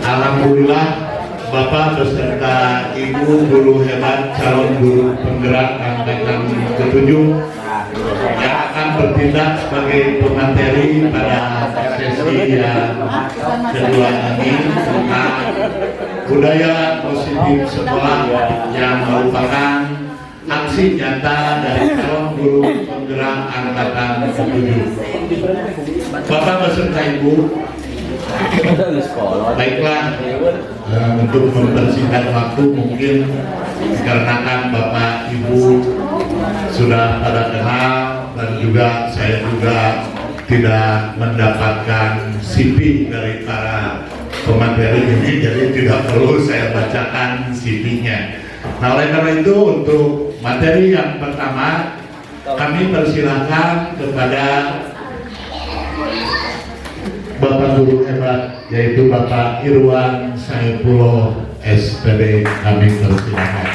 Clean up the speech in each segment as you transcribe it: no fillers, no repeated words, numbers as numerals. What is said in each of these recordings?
Alhamdulillah, Bapak beserta Ibu guru hebat calon guru penggerak angkatan ke-7 yang akan bertindak sebagai pemateri pada sesi yang kedua ini tentang budaya positif sekolah yang merupakan aksi nyata dari calon guru penggerak angkatan ke-7. Bapak beserta Ibu, baiklah, untuk mempersingkat waktu mungkin dikarenakan Bapak Ibu sudah pada kenal dan juga saya juga tidak mendapatkan CV dari para pemateri ini, jadi tidak perlu saya bacakan CV-nya. Nah, oleh karena itu untuk materi yang pertama kami persilahkan kepada Bapak guru hebat, yaitu Bapak Irwan Saifullah SPD, kami persilakan.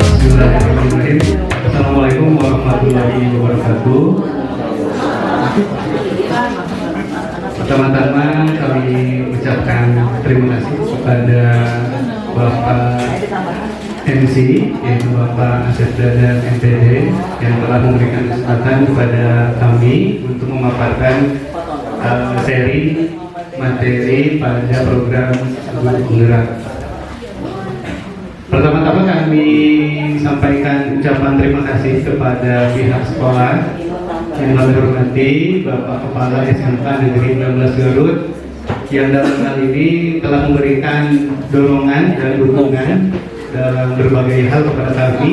Bismillahirrahmanirrahim. Assalamualaikum warahmatullahi wabarakatuh. Pertama-tama kami ucapkan terima kasih kepada Bapak MC, yaitu Bapak Asesda dan MPD yang telah memberikan kesempatan kepada kami untuk memaparkan seri materi pada program guru penggerak. Pertama-tama kami sampaikan ucapan terima kasih kepada pihak sekolah yang kami hormati Bapak Kepala SMK Negeri 16 Garut yang dalam hal ini telah memberikan dorongan dan dukungan dalam berbagai hal kepada kami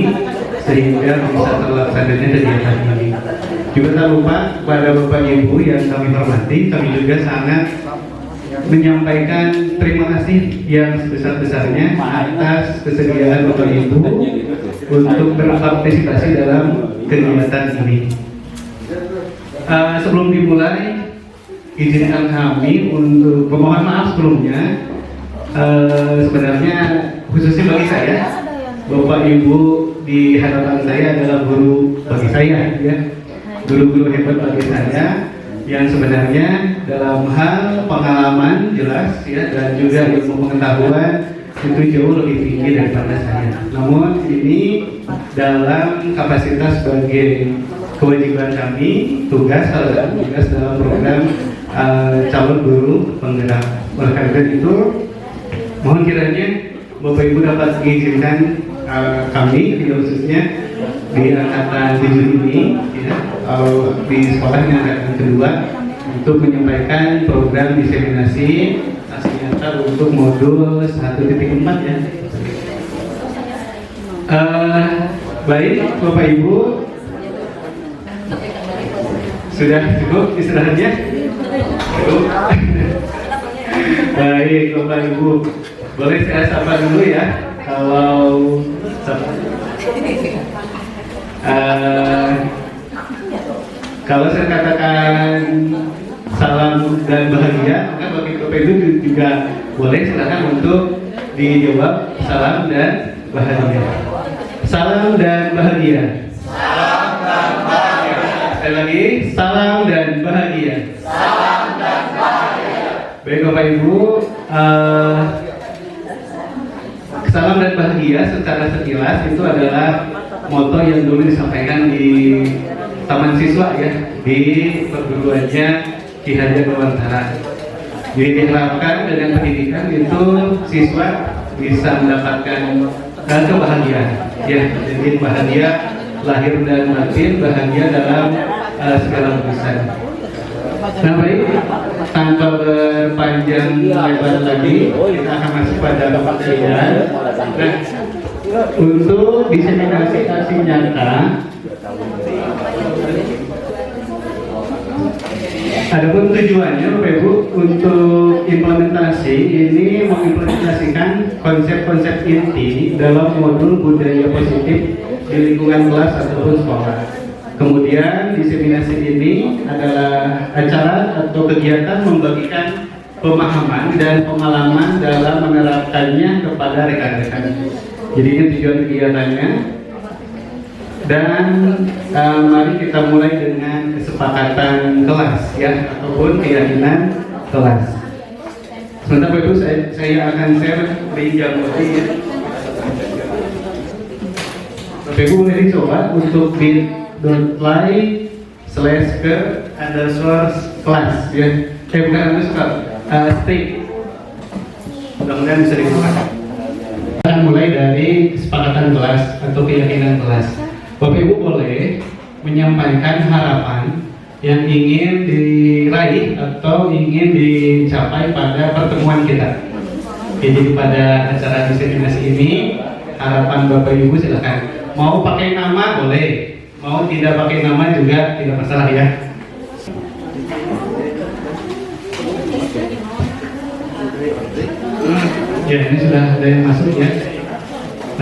sehingga bisa terlaksananya kegiatan ini. Juga tak lupa kepada Bapak Ibu yang kami hormati, kami juga sangat menyampaikan terima kasih yang sebesar-besarnya atas kesediaan Bapak Ibu untuk berpartisipasi dalam kegiatan ini. Sebelum dimulai, izinkan kami untuk memohon maaf sebelumnya. Sebenarnya khususnya bagi saya, Bapak Ibu di hadapan saya adalah guru bagi saya, ya, guru-guru hebat bagi saya yang sebenarnya dalam hal pengalaman jelas, ya, dan juga ilmu pengetahuan itu jauh lebih tinggi daripada saya. Namun ini dalam kapasitas sebagai kewajiban kami, tugas dalam program calon guru penggerak. Oleh karena itu, mohon kiranya Bapak Ibu dapat mengizinkan kami, khususnya di angkatan 7 ini, ya, di sekolah yang angkatan kedua, untuk menyampaikan program diseminasi aksi nyata untuk modul 1.4, ya. Baik, Bapak Ibu, sudah cukup istirahatnya? Cukup. Baik, Bapak Ibu, boleh saya sapa dulu ya. Kalau saya katakan salam dan bahagia, maka bagi Bapak Ibu juga boleh silakan untuk dijawab salam dan bahagia. Salam dan bahagia. Salam dan bahagia. Sekali lagi, salam dan bahagia. Salam dan bahagia. Baik Bapak Ibu, salam dan bahagia secara sekilas itu adalah moto yang dulu disampaikan di Taman Siswa, ya, di perguruannya Ki Hajar Dewantara. Jadi diharapkan dengan pendidikan itu siswa bisa mendapatkan kebahagiaan, ya. Jadi bahagia lahir dan batin, bahagia dalam segala urusan. Nah, baik, tanpa berpanjang lebar lagi, kita akan masuk pada pekerjaan. Nah, untuk diseminasi aksi nyata, Adapun tujuannya Bapak Ibu untuk implementasi ini mengimplementasikan konsep-konsep inti dalam modul budaya positif di lingkungan kelas ataupun sekolah. Kemudian diseminasi ini adalah acara atau kegiatan membagikan pemahaman dan pengalaman dalam menerapkannya kepada rekan-rekan. Jadi ini tujuan kegiatannya. Dan mari kita mulai dengan kesepakatan kelas ya, ataupun keyakinan kelas. Sebentar Bapak Ibu, saya akan share link yang ya. Bapak Ibu boleh dicoba untuk bit.ly/ke_kelas ya. Bukan underscore, stay. Mudah-mudahan bisa digunakan. Akan mulai dari kesepakatan kelas atau keyakinan kelas. Bapak Ibu boleh menyampaikan harapan yang ingin diraih atau ingin dicapai pada pertemuan kita. Jadi pada acara diseminasi ini, harapan Bapak Ibu silakan. Mau pakai nama boleh, mau tidak pakai nama juga tidak masalah ya. Ya, ini sudah ada yang masuk ya.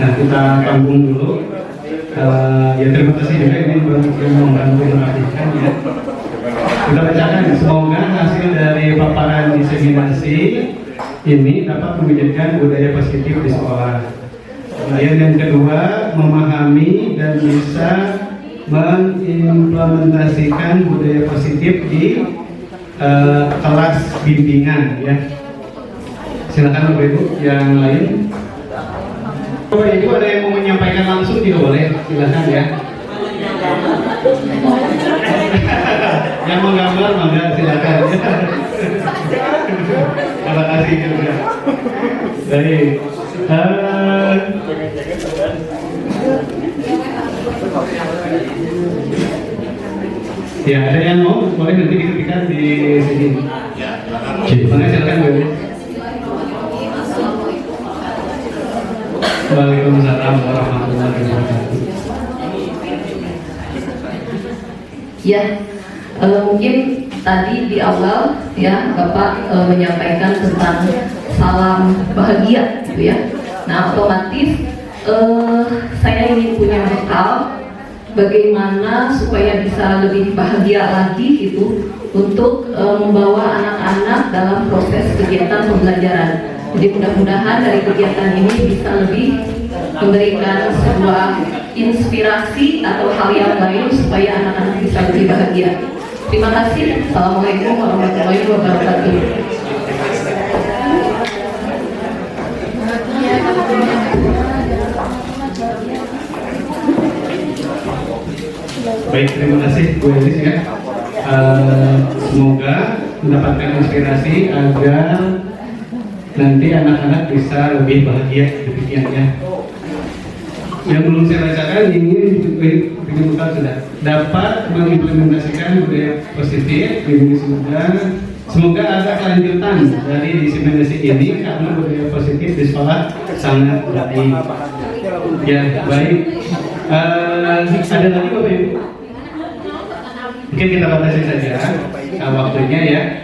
Nah, kita tanggung dulu. Ya terima kasih juga ini yang membantu merapikan ya. Kita bacakan, semoga hasil dari paparan diseminasi ini dapat mewujudkan budaya positif di sekolah. Kemudian yang kedua, memahami dan bisa mengimplementasikan budaya positif di kelas bimbingan ya. Silakan Bapak Ibu yang lain. Bapak Ibu ada yang mau menyampaikan langsung juga boleh, silakan ya. Yang menggambar mangga silakan. Terima kasih juga. Baik. Ya ada yang mau boleh nanti diketikkan di sini. Mana silakan Bapak Ibu. Waalaikumsalam warahmatullahi wabarakatuh. Ya, mungkin tadi di awal ya Bapak menyampaikan tentang salam bahagia, gitu ya. Nah, otomatis saya ingin punya bekal bagaimana supaya bisa lebih bahagia lagi gitu untuk membawa anak-anak dalam proses kegiatan pembelajaran. Jadi mudah-mudahan dari kegiatan ini bisa lebih memberikan sebuah inspirasi atau hal yang lain supaya anak-anak bisa lebih bahagia. Terima kasih. Assalamualaikum warahmatullahi wabarakatuh. Baik, terima kasih Bu Elis ya. Semoga mendapatkan inspirasi agar nanti anak-anak bisa lebih bahagia demikiannya. Yang belum saya bacakan ini bikin bekal sudah dapat mengimplementasikan budaya positif ini semoga ada kelanjutan dari diseminasi ini karena budaya positif di sekolah sangat baik. Ya baik. Ada lagi Bapak Ibu? Mungkin kita batasi saja waktunya ya.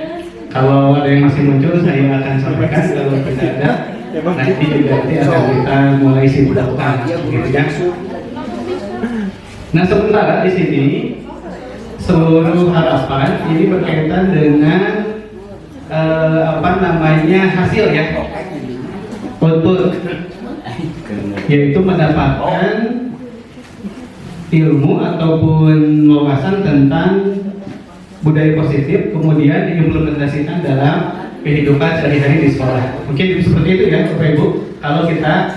Kalau ada yang masih muncul saya akan sampaikan, kalau tidak ada nanti juga akan kita mulai simpulkan gitu ya. Nah sementara di sini seluruh harapan ini berkaitan dengan hasil ya, output, yaitu mendapatkan ilmu ataupun wawasan tentang budaya positif, kemudian diimplementasikan dalam kehidupan sehari-hari di sekolah. Mungkin seperti itu ya Bapak Ibu, kalau kita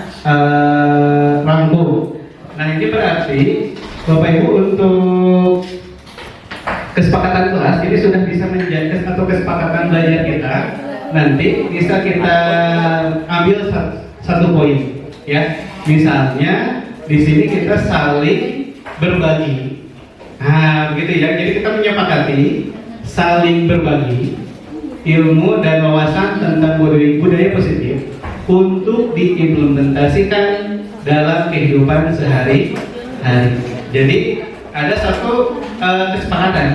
rangkum. Nah ini berarti Bapak Ibu untuk kesepakatan kelas ini sudah bisa menjadi atau kesepakatan belajar kita nanti bisa kita ambil satu poin ya. Misalnya di sini kita saling berbagi. Nah, begitu ya. Jadi kita menyepakati saling berbagi ilmu dan wawasan tentang budaya positif untuk diimplementasikan dalam kehidupan sehari-hari. Jadi ada satu kesepakatan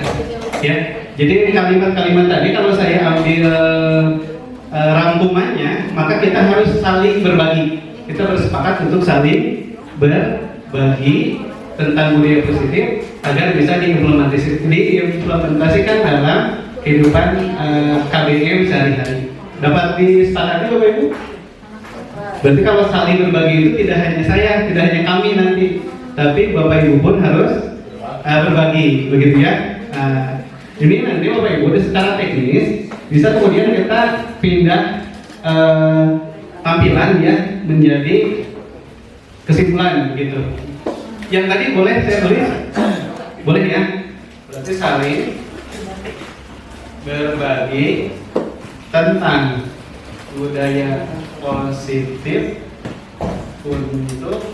ya. Jadi kalimat-kalimat tadi kalau saya ambil rangkumannya, maka kita harus saling berbagi. Kita bersepakat untuk saling berbagi tentang budaya positif agar bisa diimplementasikan dalam kehidupan KBM sehari-hari. Dapat disepakati Bapak Ibu? Berarti kalau saling berbagi itu tidak hanya saya, tidak hanya kami nanti, tapi Bapak Ibu pun harus berbagi, begitu ya. Ini nanti Bapak Ibu secara teknis bisa kemudian kita pindah tampilan ya menjadi kesimpulan gitu. Yang tadi boleh saya tulis? Boleh ya? Berarti saling berbagi tentang budaya positif untuk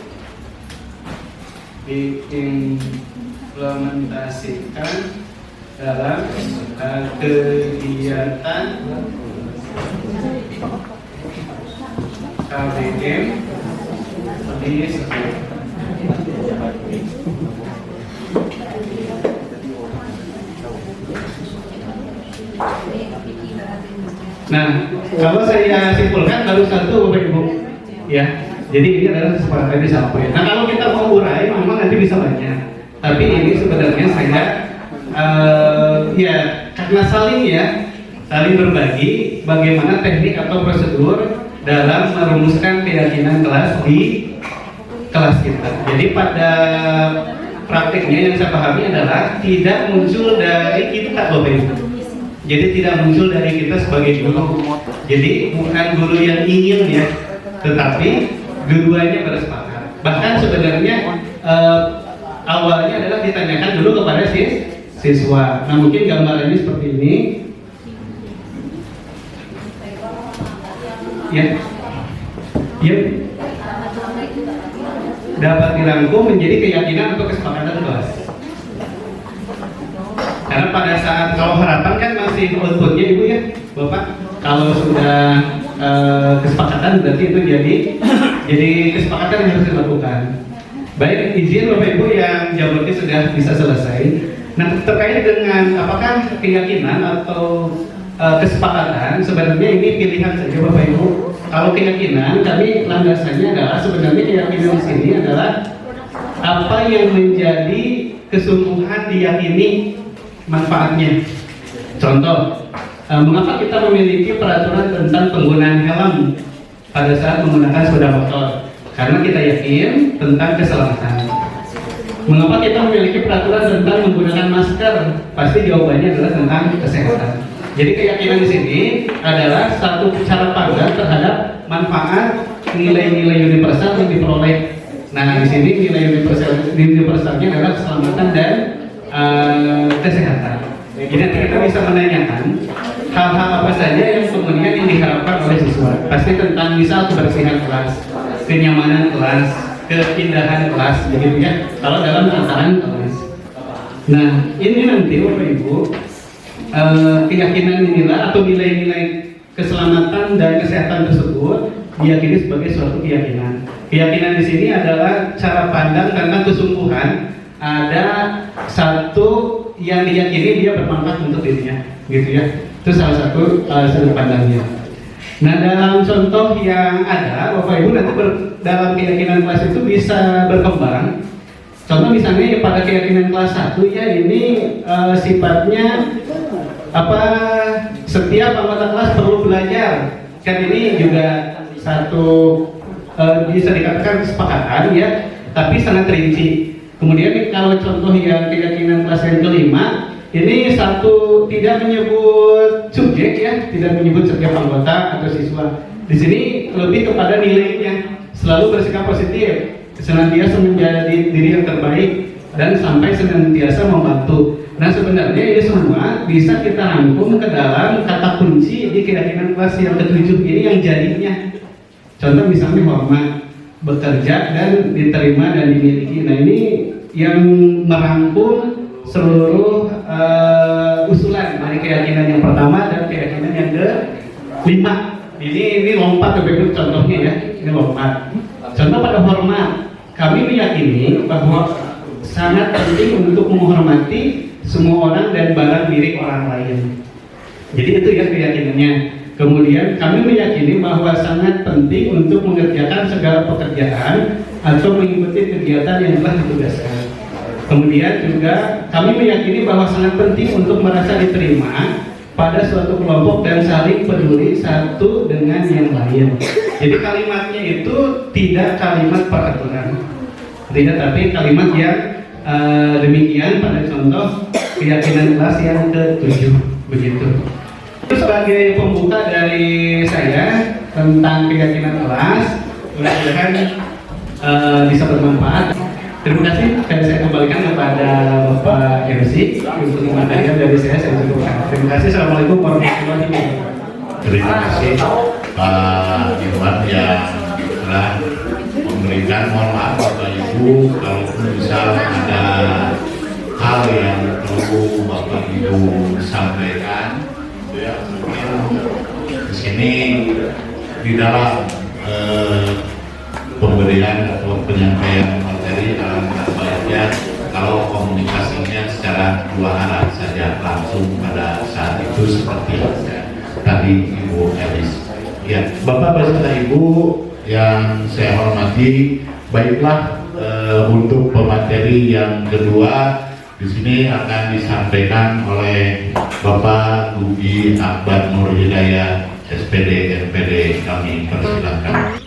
diimplementasikan dalam kegiatan KBM di sekolah. Nah, kalau saya simpulkan baru satu Bapak Ibu, ya. Jadi ini adalah kesepakatan di sama ya. Nah, kalau kita mau urai, memang nanti bisa banyak. Tapi ini sebenarnya saya, ya, karena saling berbagi bagaimana teknik atau prosedur dalam merumuskan keyakinan kelas di kelas kita. Jadi pada praktiknya yang saya pahami adalah tidak muncul dari kita Bapak Ibu. Jadi tidak muncul dari kita sebagai guru. Jadi bukan guru yang ingin ya, tetapi keduanya bersepakat. Bahkan sebenarnya awalnya adalah ditanyakan dulu kepada siswa. Nah mungkin gambarannya seperti ini. Ya, dapat dirangkum menjadi keyakinan atau kesepakatan kelas. Karena pada saat kalau harapan kan masih outputnya Ibu ya, Bapak. Kalau sudah kesepakatan berarti itu jadi kesepakatan yang harus dilakukan. Baik, izin Bapak Ibu yang jawabannya sudah bisa selesai. Nah terkait dengan apakah keyakinan atau kesepakatan, sebenarnya ini pilihan saja Bapak Ibu. Kalau keyakinan, kami landasannya adalah sebenarnya keyakinan di sini adalah apa yang menjadi kesungguhan diyakini manfaatnya. Contoh, mengapa kita memiliki peraturan tentang penggunaan helm pada saat menggunakan sepeda motor? Karena kita yakin tentang keselamatan. Mengapa kita memiliki peraturan tentang menggunakan masker? Pasti jawabannya adalah tentang kesehatan. Jadi keyakinan di sini adalah satu cara pandang terhadap manfaat nilai-nilai universal yang diperoleh. Nah di sini nilai universalnya adalah keselamatan dan kesehatan. Jadi nanti kita bisa menanyakan hal-hal apa saja yang kemudian yang diharapkan oleh siswa. Pasti tentang misal kebersihan kelas, kenyamanan kelas, keindahan kelas, begitu ya. Kalau dalam tatanan kelas. Nah ini nanti Bapak Ibu keyakinan inilah atau nilai-nilai keselamatan dan kesehatan tersebut diyakini sebagai suatu keyakinan. Keyakinan di sini adalah cara pandang tentang kesungguhan ada satu yang diyakini dia bermanfaat untuk dirinya, gitu ya. Itu salah satu sudut pandangnya. Nah dalam contoh yang ada, Bapak Ibu nanti dalam keyakinan kelas itu bisa berkembang. Contoh misalnya ya, pada keyakinan kelas 1 ya ini sifatnya setiap anggota kelas perlu belajar. Kan ini juga satu bisa dikatakan kesepakatan ya, tapi sangat rinci. Kemudian kalau contoh yang keyakinan kelas yang kelima, ini satu tidak menyebut subjek ya, tidak menyebut setiap anggota atau siswa. Di sini lebih kepada nilainya, selalu bersikap positif, senantiasa menjadi diri yang terbaik dan sampai senantiasa membantu. Nah sebenarnya ini semua bisa kita rangkum ke dalam kata kunci di keyakinan kelas yang ke-7 ini yang jadinya. Contoh misalnya hormat, bekerja dan diterima dan dimiliki. Nah ini yang merangkum seluruh usulan dari keyakinan yang pertama dan keyakinan yang ke-5. Ini lompat ke contohnya ya, ini lompat. Contoh pada hormat, kami meyakini bahwa sangat penting untuk menghormati semua orang dan barang milik orang lain. Jadi itu ya keyakinannya. Kemudian kami meyakini bahwa sangat penting untuk mengerjakan segala pekerjaan atau mengikuti kegiatan yang telah ditugaskan. Kemudian juga kami meyakini bahwa sangat penting untuk merasa diterima pada suatu kelompok dan saling peduli satu dengan yang lain. Jadi kalimatnya itu tidak kalimat peraturan, tidak, tapi kalimat yang demikian pada contoh keyakinan kelas yang ke-7 begitu. Sebagai pembuka dari saya tentang keyakinan kelas, mudah-mudahan bisa bermanfaat. Terima kasih. Saya kembalikan kepada Bapak MC untuk materi dari saya cukupkan. Terima kasih. Assalamualaikum warahmatullahi wabarakatuh. Terima kasih Pak Irwan yang telah memberikan, mohon maaf Bapak Ibu kalau misal ada hal yang perlu Bapak Ibu sampaikan. Ya, mungkin di sini di dalam pemberian atau penyampaian materi dalam baiknya kalau komunikasinya secara dua arah saja, langsung pada saat itu seperti tadi Ibu Elis. Ya, Bapak beserta Ibu yang saya hormati, baiklah untuk pemateri yang kedua di sini akan disampaikan oleh Bapak Lugi Akbar Nur Hidayat, SPD NPD. Kami persilakan.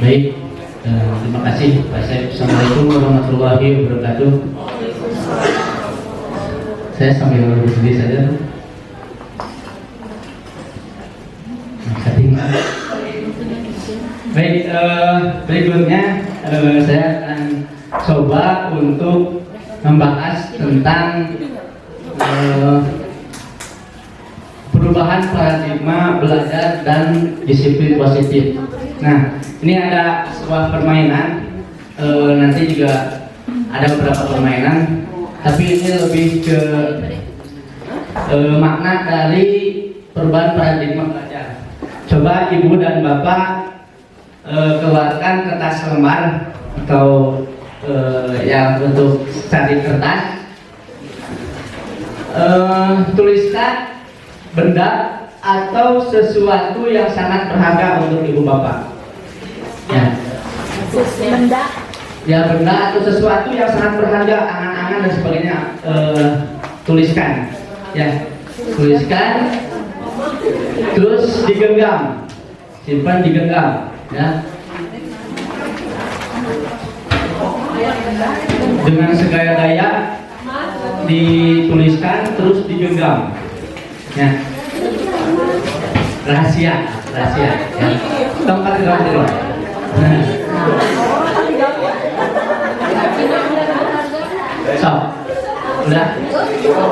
Baik, terima kasih Pak Syed. Assalamualaikum warahmatullahi wabarakatuh. Saya sambil berdiri saja. Baik, berikutnya saya akan coba untuk membahas tentang perubahan paradigma belajar dan disiplin positif. Nah, ini ada sebuah permainan, nanti juga ada beberapa permainan, tapi ini lebih ke makna dari perubahan paradigma belajar. Coba Ibu dan Bapak keluarkan kertas lembar atau yang untuk cari kertas, tuliskan benda atau sesuatu yang sangat berharga untuk Ibu Bapak. Ya. Benda. Ya, benda atau sesuatu yang sangat berharga, angan-angan dan sebagainya, tuliskan. Ya, tuliskan. Terus digenggam, simpan digenggam. Ya. Dengan segala daya dituliskan, terus digenggam. Ya. Rahasia ya. Tongkat di dalam. So, udah.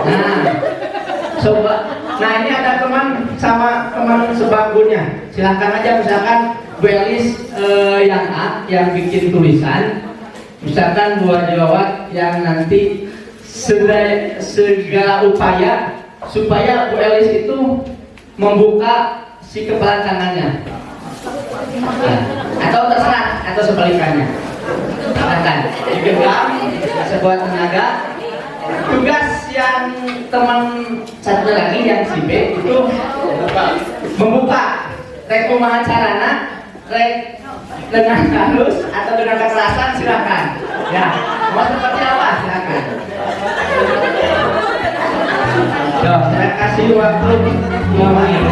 Nah, coba. Nah, ini ada teman sama teman sebangkunya. Silahkan aja, misalkan Bu Elis yang A yang bikin tulisan, misalkan Bu Arjawat yang nanti segala upaya supaya Bu Elis itu membuka si kepala tangannya, atau terserah, atau sebalikannya. Silakan digenggam sebuah tenaga. Tugas yang teman satu lagi yang si B itu membuka. Rek kumaha carana, rek dengan halus atau dengan kekerasan, silakan. Ya, mau seperti apa silakan. Saya kasih waktu 2 menit.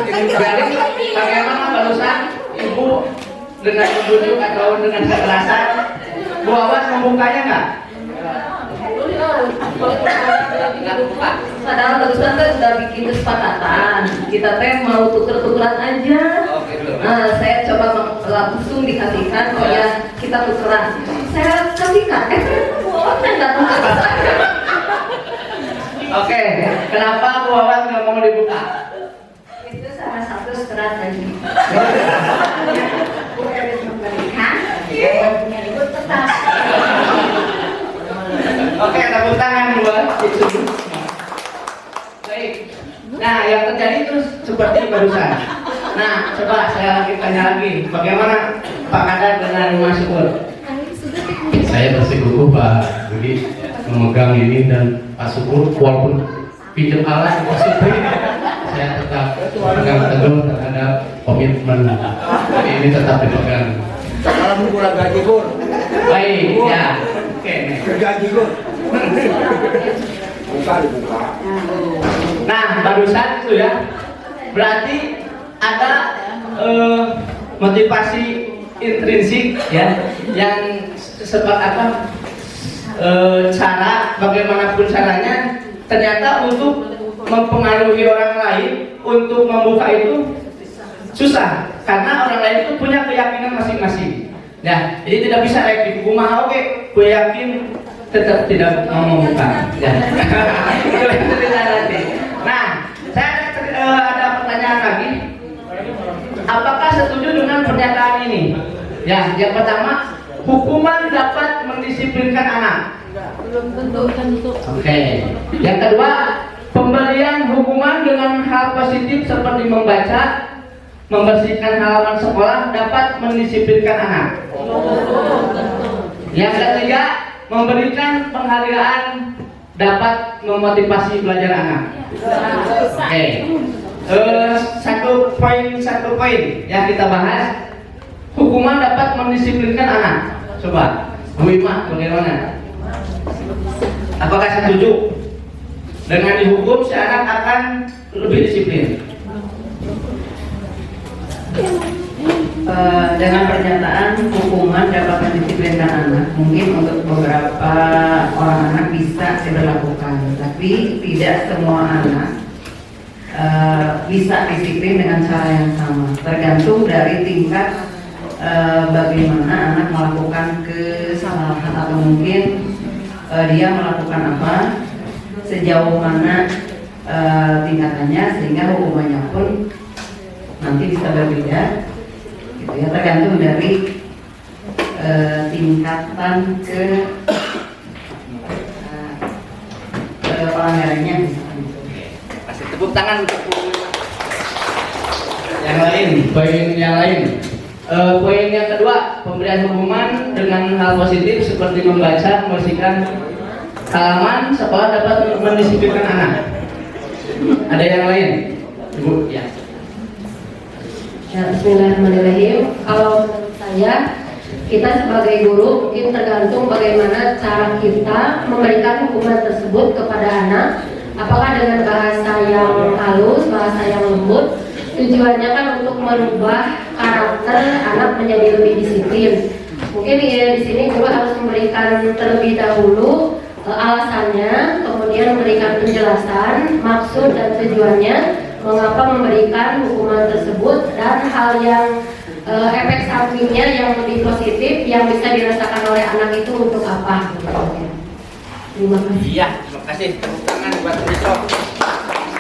Berarti bagaimana barusan ibu dengan membujuk atau dengan kekerasan? Bu Awas membukanya nggak? Nggak buka. Padahal barusan teh sudah bikin kesepakatan. Kita teh mau tuker-tukeran aja. Oh, gitu. Nah, saya coba langsung dikasihkan, oh ya kita tukeran. Saya kasihkan, Bu Awas kan datang ke saya. Oke, kenapa Bu Awas nggak mau dibuka? Itu salah satu strategi. Bu Elis memberikan, punya ibu tetap. Oke, tepuk tangan buat itu. Baik. Nah, yang terjadi itu seperti barusan. Nah, coba saya lagi tanya lagi, bagaimana Pak Kadar dengan Mas Syukur? Saya bersikukuh Pak Budi memegang ini dan Pak Syukur walaupun pinjam alat Pak Syukur saya tetap pegang teguh terhadap komitmen ini tetap dipegang. Kalau kurang gaji Gur, Baik, ya. Oke. gaji Gur. Buka dibuka. Nah, barusan itu ya, berarti ada motivasi intrinsik ya, yang seperti apa? Cara bagaimanapun caranya, ternyata untuk mempengaruhi orang lain untuk membuka itu susah, karena orang lain itu punya keyakinan masing-masing. Ya, jadi tidak bisa di rumah oke, gue yakin tetap tidak mau membuka. Ya. Itu yang cerita nanti. Nah, saya ada pertanyaan lagi. Apakah setuju dengan pernyataan ini? Ya, yang pertama, hukuman dapat mendisiplinkan anak. Belum tentu. Oke. Yang kedua, pemberian hukuman dengan hal positif seperti membaca, membersihkan halaman sekolah dapat mendisiplinkan anak. Yang ketiga, memberikan penghargaan dapat memotivasi belajar anak. Oke. Satu poin yang kita bahas, hukuman dapat mendisiplinkan anak. Coba, Bu Ima, bagaimana? Apakah setuju dengan dihukum si anak akan lebih disiplin? Dengan pernyataan hukuman dapat mendisiplinkan anak, mungkin untuk beberapa orang anak bisa diberlakukan, tapi tidak semua anak bisa disiplin dengan cara yang sama. Tergantung dari tingkat bagaimana anak melakukan kesalahan, atau mungkin dia melakukan apa, sejauh mana tingkatannya, sehingga hukumannya pun nanti bisa berbeda. Gitu ya, tergantung dari tingkatan pelanggarannya. Kasih tepuk tangan untuk yang lain. Poin yang lain. Poin yang kedua, pemberian hukuman dengan hal positif seperti membaca, membersihkan halaman sekolah dapat mendisiplinkan anak. Ada yang lain, Ibu? Ya. Ya, bismillahirrahmanirrahim. Kalau menurut saya, kita sebagai guru mungkin tergantung bagaimana cara kita memberikan hukuman tersebut kepada anak. Apakah dengan bahasa yang halus, bahasa yang lembut. Tujuannya kan untuk merubah karakter anak menjadi lebih disiplin. Mungkin ya, di sini guru harus memberikan terlebih dahulu alasannya, kemudian memberikan penjelasan maksud dan tujuannya, mengapa memberikan hukuman tersebut, dan hal yang efek sampingnya yang lebih positif yang bisa dirasakan oleh anak itu untuk apa. Terima kasih. Iya, terima kasih. Tepuk tangan buat Metro.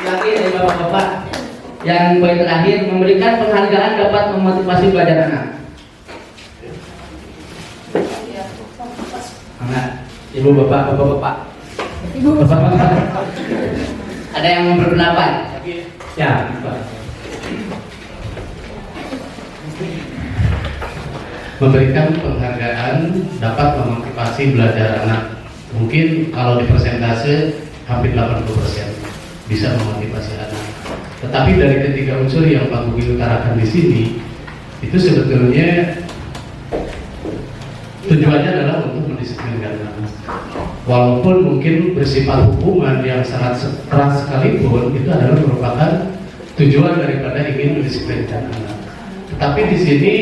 Lagi dari bapak-bapak. Yang poin terakhir, memberikan penghargaan dapat memotivasi belajar anak. Anak, ibu bapak, bapak-bapak. Ibu Bapak-bapak. Ada yang mau berpendapat? Ya, Pak. Memberikan penghargaan dapat memotivasi belajar anak. Mungkin kalau di persentase hampir 80% bisa memotivasi anak. Tetapi dari ketiga unsur yang Pak Budi utarakan di sini, itu sebetulnya tujuannya adalah untuk mendisiplinkan anak. Walaupun mungkin bersifat hukuman yang sangat keras sekalipun, itu adalah merupakan tujuan daripada ingin mendisiplinkan anak. Tetapi di sini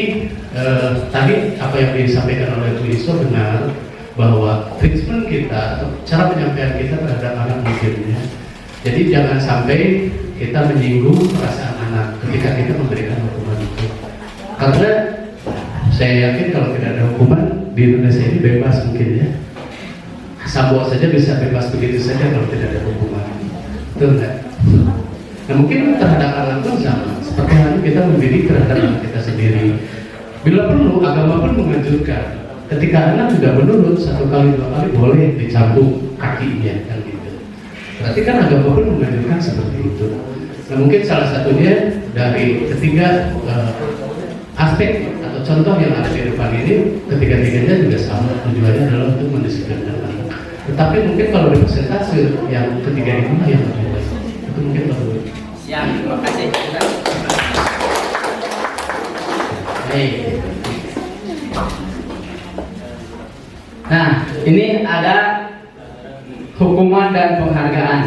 tadi apa yang disampaikan oleh Bu Iso benar, bahwa treatment kita, cara penyampaian kita terhadap anak mungkinnya. Jadi jangan sampai kita menyinggung perasaan anak ketika kita memberikan hukuman itu. Karena saya yakin kalau tidak ada hukuman di Indonesia ini bebas mungkin ya. Sambo saja bisa bebas begitu saja kalau tidak ada hukuman. Betul nggak? Nah mungkin terhadap anak pun sama. Seperti halnya kita mendidik terhadap anak kita sendiri. Bila perlu agama pun menganjurkan. Ketika anak sudah menurut 1 kali 2 kali boleh dicambuk kakinya kan gitu. Berarti kan agama pun menganjurkan seperti itu. Nah mungkin salah satunya dari ketiga aspek atau contoh yang ada di depan ini, ketiga-tiganya juga sama, tujuannya adalah untuk mendisiplinkan anak. Tetapi mungkin kalau di persentase yang ketiga ini yang lebih baik, itu mungkin baru. Siap, terima kasih. Baik. Nah, ini ada hukuman dan penghargaan.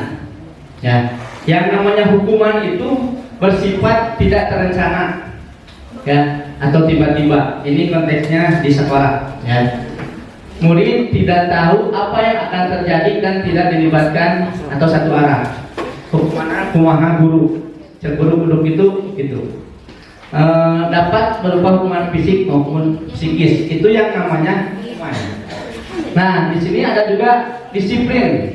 Ya, yang namanya hukuman itu bersifat tidak terencana, ya, atau tiba-tiba. Ini konteksnya di sekolah. Ya, murid tidak tahu apa yang akan terjadi dan tidak dilibatkan atau satu arah. Hukuman kumaha guru, guru duduk itu dapat berupa hukuman fisik maupun psikis. Itu yang namanya hukuman. Nah, di sini ada juga disiplin.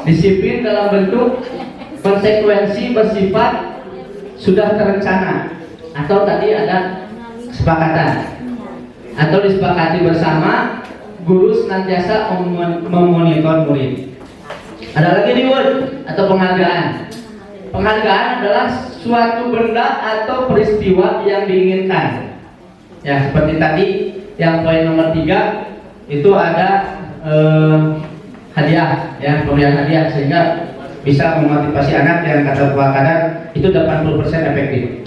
Disiplin dalam bentuk konsekuensi bersifat sudah terencana atau tadi ada kesepakatan atau disepakati bersama, guru senantiasa memonitor murid. Ada lagi reward atau penghargaan. Penghargaan adalah suatu benda atau peristiwa yang diinginkan. Ya, seperti tadi yang poin nomor 3 itu ada hadiah, ya, pemberian hadiah sehingga bisa memotivasi anak yang kata Pak Kadar itu 80% efektif.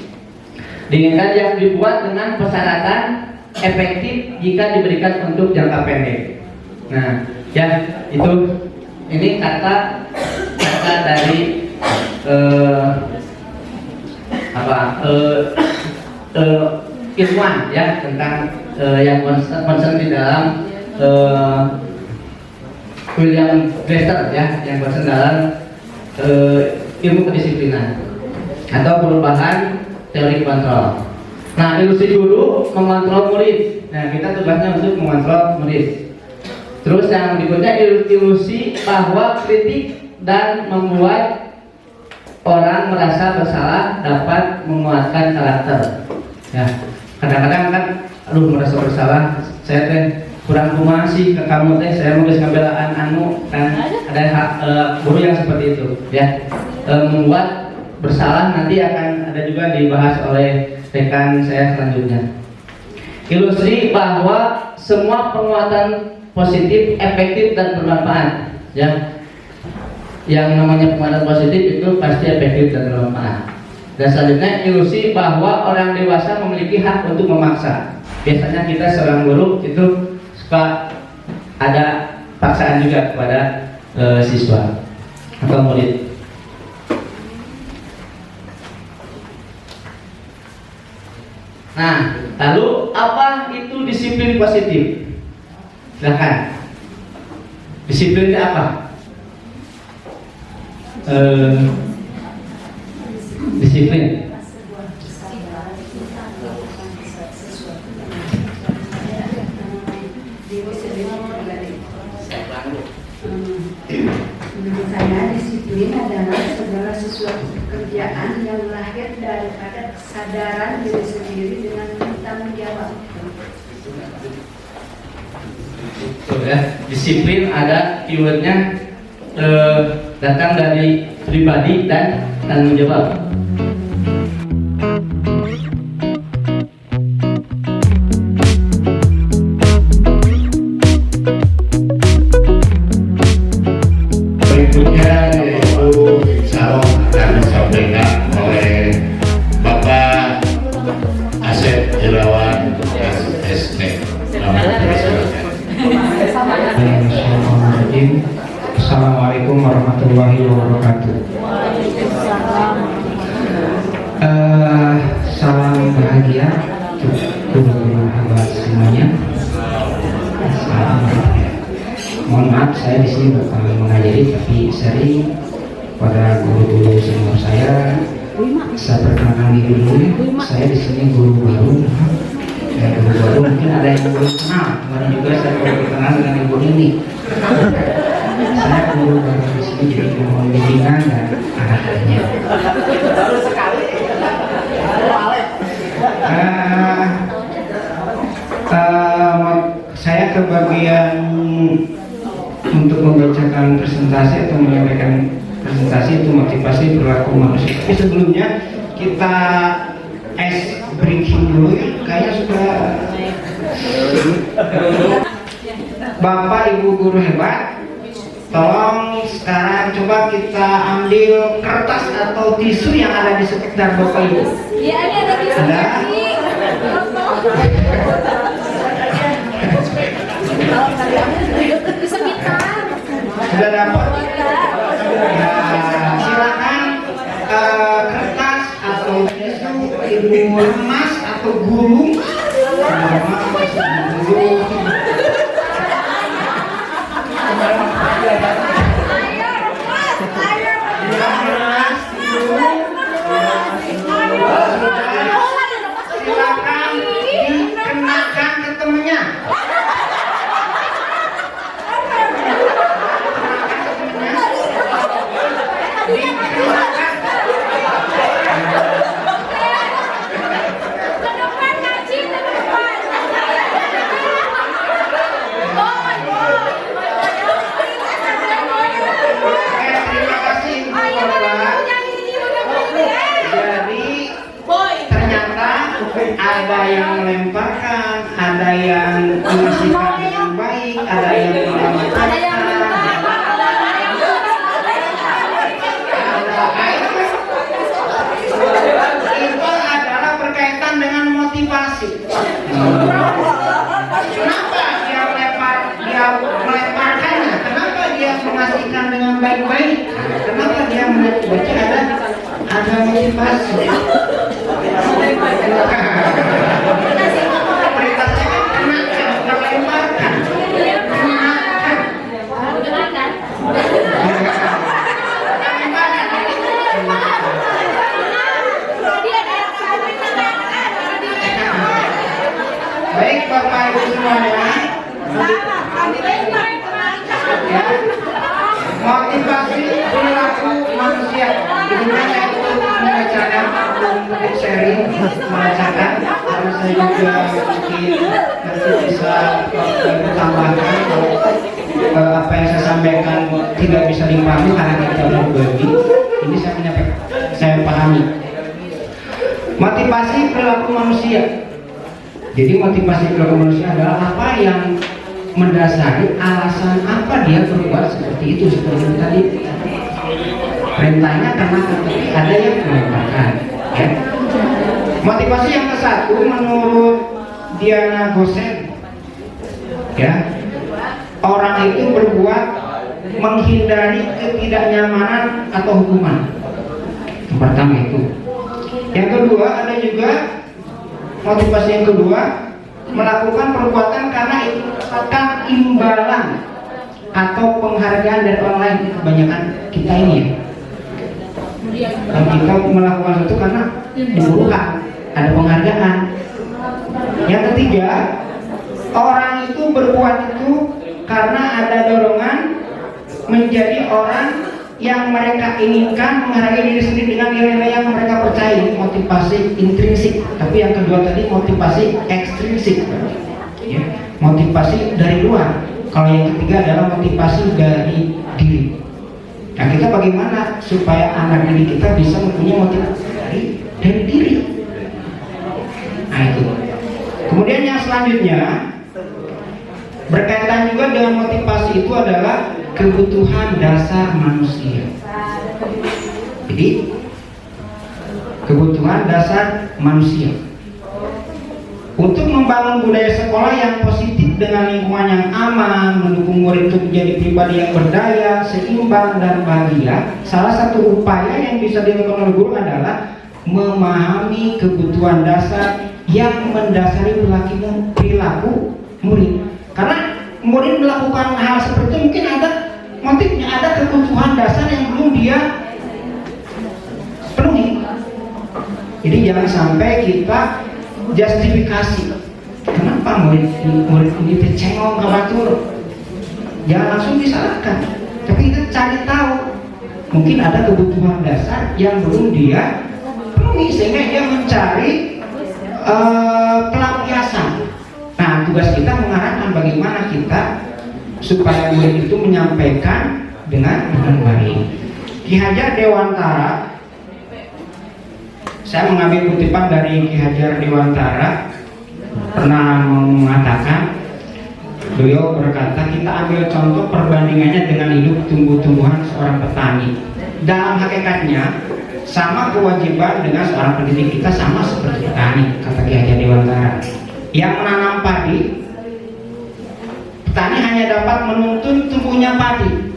Diinginkan yang dibuat dengan persyaratan efektif jika diberikan untuk jangka pendek. Nah, ya itu ini kata dari ilmuwan ya tentang yang concern di dalam William Glasser ya yang concern dalam ilmu kedisiplinan atau perubahan teori kontrol. Nah, ilusi guru mengontrol murid. Nah, kita tugasnya untuk mengontrol murid. Terus yang berikutnya ilusi bahwa kritik dan membuat orang merasa bersalah dapat menguatkan karakter. Ya, kadang-kadang kan, aduh merasa bersalah, saya teh kurang kumaha sih ke kamu teh, saya mau ngambelaan anu kan ada guru yang seperti itu, ya. Membuat bersalah nanti akan ada juga dibahas oleh rekan saya selanjutnya. Ilusi bahwa semua penguatan positif, efektif dan bermanfaat, ya. Yang namanya penguatan positif itu pasti efektif dan bermanfaat. Dan selanjutnya ilusi bahwa orang dewasa memiliki hak untuk memaksa. Biasanya kita seorang guru itu suka ada paksaan juga kepada siswa atau murid. Nah, lalu apa itu disiplin positif? Silahkan. Disiplin itu apa? Disiplin. Menurut saya disiplin adalah segala sesuatu pekerjaan yang lahir daripada kesadaran diri sendiri dengan bertanggung jawab. Tuh ya, disiplin ada keywordnya datang dari pribadi dan tanggung jawab. Berikutnya yaitu insya Allah akan disampaikan oleh Bapak Asep Irawan SST. Assalamualaikum warahmatullahi wabarakatuh. bahagia untuk guru-guru hamba semuanya. Mohon maaf saya di sini bukan mengajari tapi sering pada guru-guru senior saya perkenalkan diri dulu. Saya di sini guru baru. Guru baru mungkin ada yang belum kenal. Kemarin juga saya baru berkenal dengan ibu ini. Saya guru baru di sini jadi mohon bimbingan dan arahannya. Saya ke bagian untuk membacakan presentasi atau menyampaikan presentasi itu motivasi perilaku manusia. Tapi sebelumnya kita breaking dulu ya. Kayaknya sudah Bapak Ibu guru hebat, tolong sekarang coba kita ambil kertas atau tisu yang ada di sekitar Bapak Ibu. Iya, ini ada di Ada? Sudah dapat? Nah, silakan kertas atau tisu ibu emas atau gulung. Silakan dikenakan ke temennya. Terima kasih Bapak. Jadi ternyata ada yang melemparkan, ada yang mengasihkan dengan baik, ada yang menyelamatkan. Itu adalah berkaitan dengan motivasi. Kenapa dia melemparkannya? Kenapa dia mengasihkan dengan baik-baik? Kenapa dia baca ada motivasi? Perintahnya kan kenakan, melemparkan. Baik Bapak Ibu semuanya, ya, motivasi perilaku manusia. Ini saya membacakan, mungkin sharing membacakan, karena saya juga mungkin nanti bisa tambahkan apa yang saya sampaikan tidak bisa dipahami karena kita berbagi. Ini saya menyampaikan, saya pahami. Motivasi perilaku manusia. Jadi motivasi perilaku manusia adalah apa yang mendasari alasan apa dia berbuat seperti itu, seperti tadi perintahnya karena tapi ada yang melemparkan. Ya. Motivasi yang ke satu menurut Diana Gosen, ya, orang itu berbuat menghindari ketidaknyamanan atau hukuman. Yang pertama itu. Yang kedua ada juga motivasi yang kedua melakukan perbuatan karena itu mendapatkan imbalan atau penghargaan dari orang lain. Kebanyakan kita ini ya, dan kita melakukan sesuatu karena dibutuhkan, ada penghargaan. Yang ketiga, orang itu berbuat itu karena ada dorongan menjadi orang yang mereka inginkan, menghargai diri sendiri dengan nilai-nilai yang mereka percaya. Motivasi intrinsik. Tapi yang kedua tadi motivasi ekstrinsik, ya, motivasi dari luar. Kalau yang ketiga adalah motivasi dari diri. Nah, kita bagaimana supaya anak didik kita bisa mempunyai motivasi dari diri? Nah, itu. Kemudian yang selanjutnya berkaitan juga dengan motivasi itu adalah kebutuhan dasar manusia. Jadi kebutuhan dasar manusia untuk membangun budaya sekolah yang positif dengan lingkungan yang aman, mendukung murid untuk menjadi pribadi yang berdaya, seimbang dan bahagia. Salah satu upaya yang bisa dilakukan oleh guru adalah memahami kebutuhan dasar yang mendasari perilaku murid. Karena murid melakukan hal seperti itu mungkin ada motifnya, ada kebutuhan dasar yang belum dia penuhi. Jadi jangan sampai kita justifikasi kenapa murid ini tercengong ke batur. Jangan langsung disalahkan, tapi kita cari tahu mungkin ada kebutuhan dasar yang belum dia penuhi sehingga dia mencari pelampiasan. Nah, tugas kita mengarahkan bagaimana kita supaya murid itu menyampaikan dengan baik. Ki Hajar Dewantara, saya mengambil kutipan dari Ki Hajar Dewantara, pernah mengatakan, beliau berkata, kita ambil contoh perbandingannya dengan hidup tumbuh-tumbuhan seorang petani. Dalam hakikatnya sama kewajiban dengan seorang pendidik, kita sama seperti petani, kata Ki Hajar Dewantara. Yang menanam padi, petani hanya dapat menuntun tumbuhnya padi.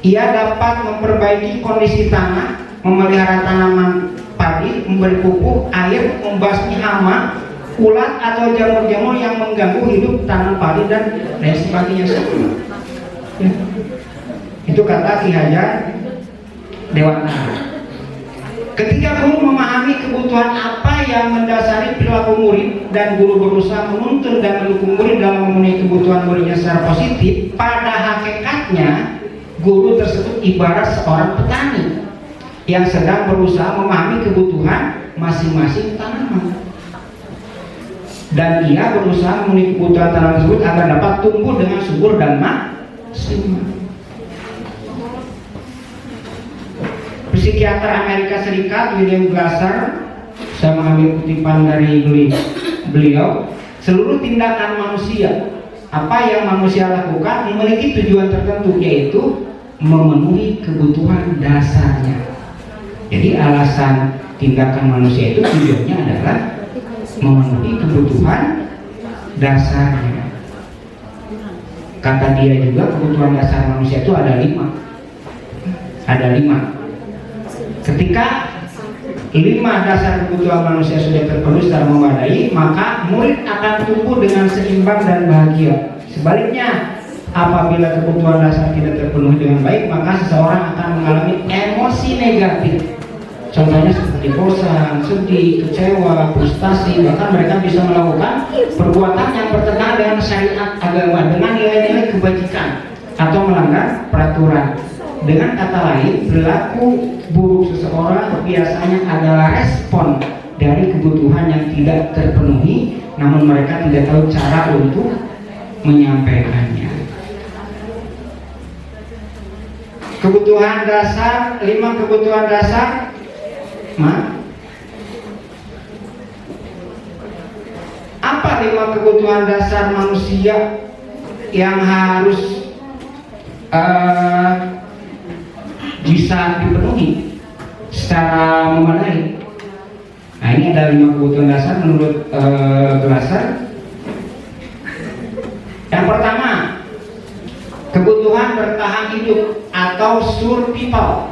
Ia dapat memperbaiki kondisi tanah, memelihara tanaman padi, memberi pupuk, air, membasmi hama, ulat atau jamur-jamur yang mengganggu hidup tanam padi dan lain sebagainya. Ya. Itu kata Ki Hajar Dewantara. Ketika guru memahami kebutuhan apa yang mendasari perilaku murid dan guru berusaha menuntun dan mendukung murid dalam memenuhi kebutuhan muridnya secara positif, pada hakikatnya guru tersebut ibarat seorang petani yang sedang berusaha memahami kebutuhan masing-masing tanaman. Dan ia berusaha memenuhi kebutuhan tanaman tersebut agar dapat tumbuh dengan subur dan maksimal. Psikiater Amerika Serikat William Glasser, saya mengambil kutipan dari beliau, seluruh tindakan manusia, apa yang manusia lakukan memiliki tujuan tertentu, yaitu memenuhi kebutuhan dasarnya. Jadi alasan tindakan manusia itu tujuannya adalah memenuhi kebutuhan dasarnya. Kata dia juga kebutuhan dasar manusia itu ada 5. Ada 5. Ketika 5 dasar kebutuhan manusia sudah terpenuhi secara memadai, maka murid akan tumbuh dengan seimbang dan bahagia. Sebaliknya, apabila kebutuhan dasar tidak terpenuhi dengan baik, maka seseorang akan mengalami emosi negatif. Contohnya seperti bosan, sedih, kecewa, frustasi, bahkan mereka bisa melakukan perbuatan yang bertentangan dengan syariat agama dengan nilai-nilai kebajikan atau melanggar peraturan. Dengan kata lain, perilaku buruk seseorang biasanya adalah respon dari kebutuhan yang tidak terpenuhi, namun mereka tidak tahu cara untuk menyampaikannya. Kebutuhan dasar, 5 kebutuhan dasar. Apa 5 kebutuhan dasar manusia yang harus bisa dipenuhi secara memadai? Nah, ini ada 5 kebutuhan dasar menurut Glasser. Yang pertama, kebutuhan bertahan hidup atau survival.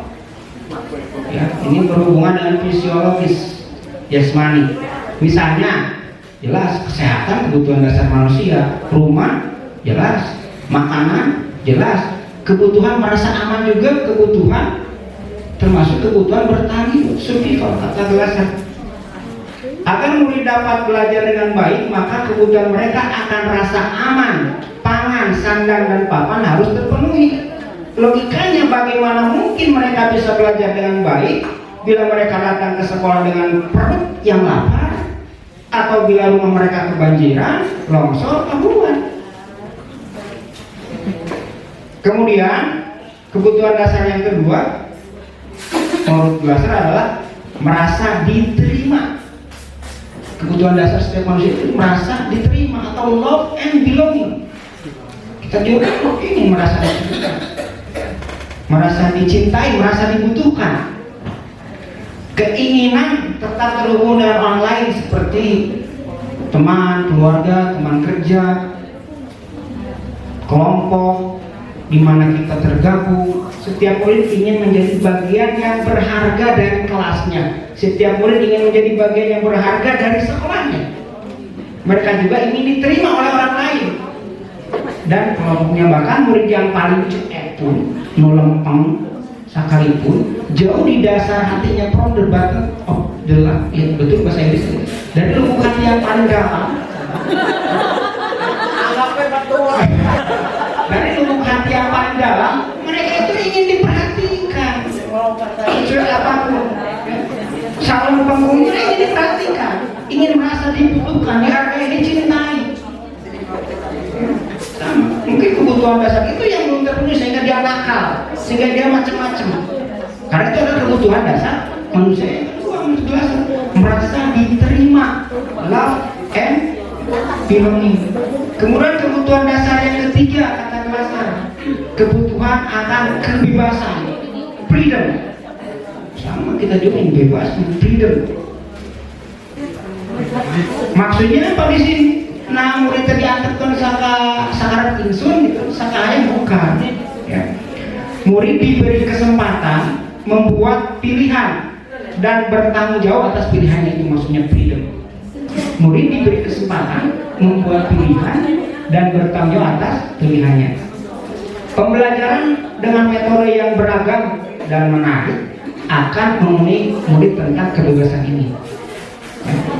Ya, ini berhubungan dengan fisiologis jasmani. Misalnya, jelas kesehatan kebutuhan dasar manusia, rumah jelas, makanan jelas, kebutuhan merasa aman juga kebutuhan, termasuk kebutuhan bertahan hidup, survival, kata Glasser. Agar murid dapat belajar dengan baik, maka kebutuhan mereka akan rasa aman, pangan, sandang, dan papan harus terpenuhi. Logikanya, bagaimana mungkin mereka bisa belajar dengan baik bila mereka datang ke sekolah dengan perut yang lapar, atau bila rumah mereka kebanjiran, longsor, kebuan. Kemudian kebutuhan dasar yang kedua menurut Glasser adalah merasa diterima. Kebutuhan dasar setiap manusia itu merasa diterima atau love and belonging. Kita juga ingin merasa diterima, merasa dicintai, merasa dibutuhkan. Keinginan tetap terhubung dengan orang lain seperti teman, keluarga, teman kerja, kelompok di mana kita tergabung, Setiap murid ingin menjadi bagian yang berharga dari kelasnya. Setiap murid ingin menjadi bagian yang berharga dari sekolahnya. Mereka juga ingin diterima oleh orang lain. Dan kelompoknya bahkan murid yang paling ceek pun, nolempeng sekalipun, jauh di dasar hatinya from the bottom of the love, ya betul bahasa Inggris, dari lubuk hati yang paling dalam, dari lubuk hati yang paling dalam, mereka itu ingin diperhatikan. Sudah apapun, calon penghuninya ingin diperhatikan, ingin merasa dibutuhkan, dihargai, dicintai. Mungkin kebutuhan dasar itu yang belum terpenuhi sehingga dia nakal, sehingga dia macam-macam. Karena itu adalah kebutuhan dasar manusia yang kedua, merasa diterima, love and belonging. Kemudian kebutuhan dasar yang ketiga, kata Glasser, kebutuhan akan kebebasan, freedom. Sama kita juga yang bebas, freedom. Maksudnya apa di sini? Nah, murid tadi antarkan sakarat insun gitu, sakaya bukan. Ya. Murid diberi kesempatan membuat pilihan dan bertanggung jawab atas pilihannya, itu maksudnya freedom. Murid diberi kesempatan membuat pilihan dan bertanggung jawab atas pilihannya. Pembelajaran dengan metode yang beragam dan menarik akan memenuhi murid tentang kebebasan ini.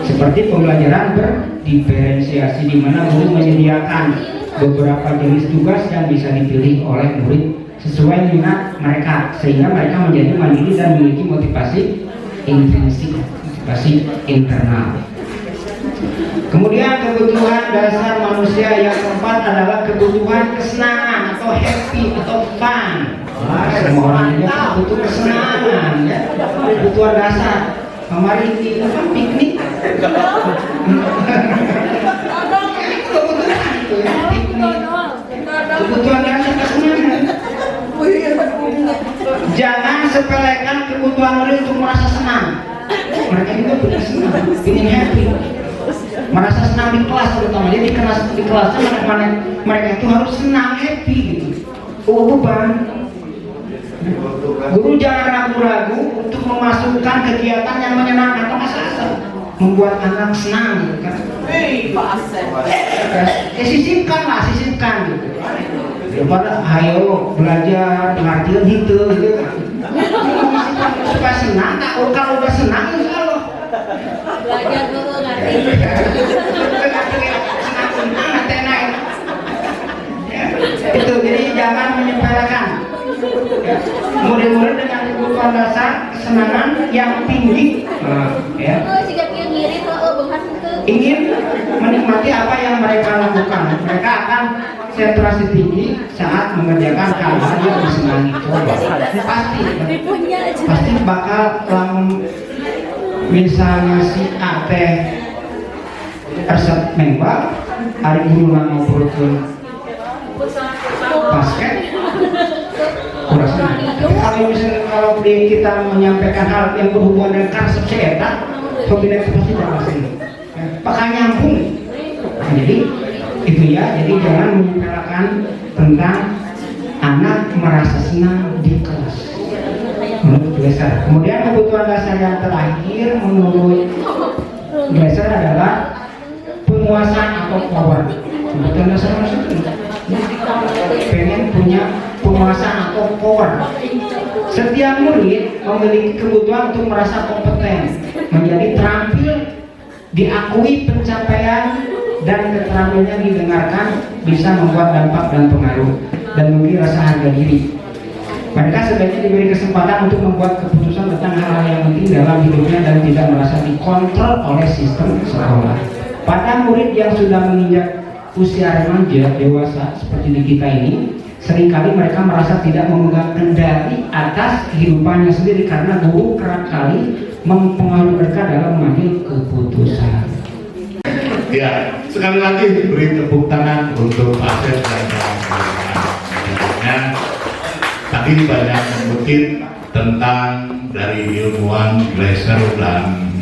Seperti pembelajaran berdiferensiasi, di mana murid menyediakan beberapa jenis tugas yang bisa dipilih oleh murid sesuai minat mereka, sehingga mereka menjadi mandiri dan memiliki motivasi intrinsik, motivasi internal. Kemudian kebutuhan dasar manusia yang keempat adalah kebutuhan kesenangan atau happy atau fun. Semua orang juga butuh kesenangan, ya. Kebutuhan dasar. Kemarin ini kan piknik. Kebutuhan dasar kesenangan. Jangan sepelekan kebutuhan murid untuk merasa senang. Mereka juga punya senang, ingin happy, merasa senang di kelas terutama. Jadi di kelasnya mereka itu harus senang, happy gitu. Beban. Guru jangan ragu-ragu untuk memasukkan kegiatan yang menyenangkan ke masa membuat anak senang gitu kan. Sisipkan gitu. Daripada ayo belajar pengertian gitu kan. Supaya senang, kalau udah senang insya Allah. Belajar dulu ngerti. Senang nanti enak. Itu jadi jangan menyepelekan. Murid-murid dengan kebutuhan dasar kesenangan yang tinggi, ya, ingin menikmati apa yang mereka lakukan. Mereka akan konsentrasi tinggi saat mengerjakan hal-hal yang disenangi. Pasti bakal misalnya si A teh resep mengbak, hari guru ngobrolkeun basket. Kalau kita menyampaikan hal yang berhubungan dengan konsep eta, pembina itu pasti pasti bakal nyambung. Nah, jadi itu ya, jadi jangan menyepelekan tentang anak merasa senang di kelas. Menurut Glasser. Kemudian kebutuhan dasar yang terakhir menurut Glasser adalah penguasaan atau power. Kebutuhan dasar maksudnya pengen punya penguasaan atau power. Setiap murid memiliki kebutuhan untuk merasa kompeten, menjadi terampil, diakui pencapaian dan keterampilannya didengarkan, bisa membuat dampak dan pengaruh dan memiliki rasa harga diri. Mereka sebaiknya diberi kesempatan untuk membuat keputusan tentang hal-hal yang penting dalam hidupnya dan tidak merasa dikontrol oleh sistem sekolah. Pada murid yang sudah menginjak usia remaja dewasa seperti di kita ini, seringkali mereka merasa tidak memegang kendali atas kehidupannya sendiri karena guru kerap kali mempengaruhi mereka dalam mengambil keputusan. Ya, sekali lagi beri tepuk tangan untuk Asep dan kawan-kawan. Tadi banyak mengutip tentang dari ilmuwan Glasser dan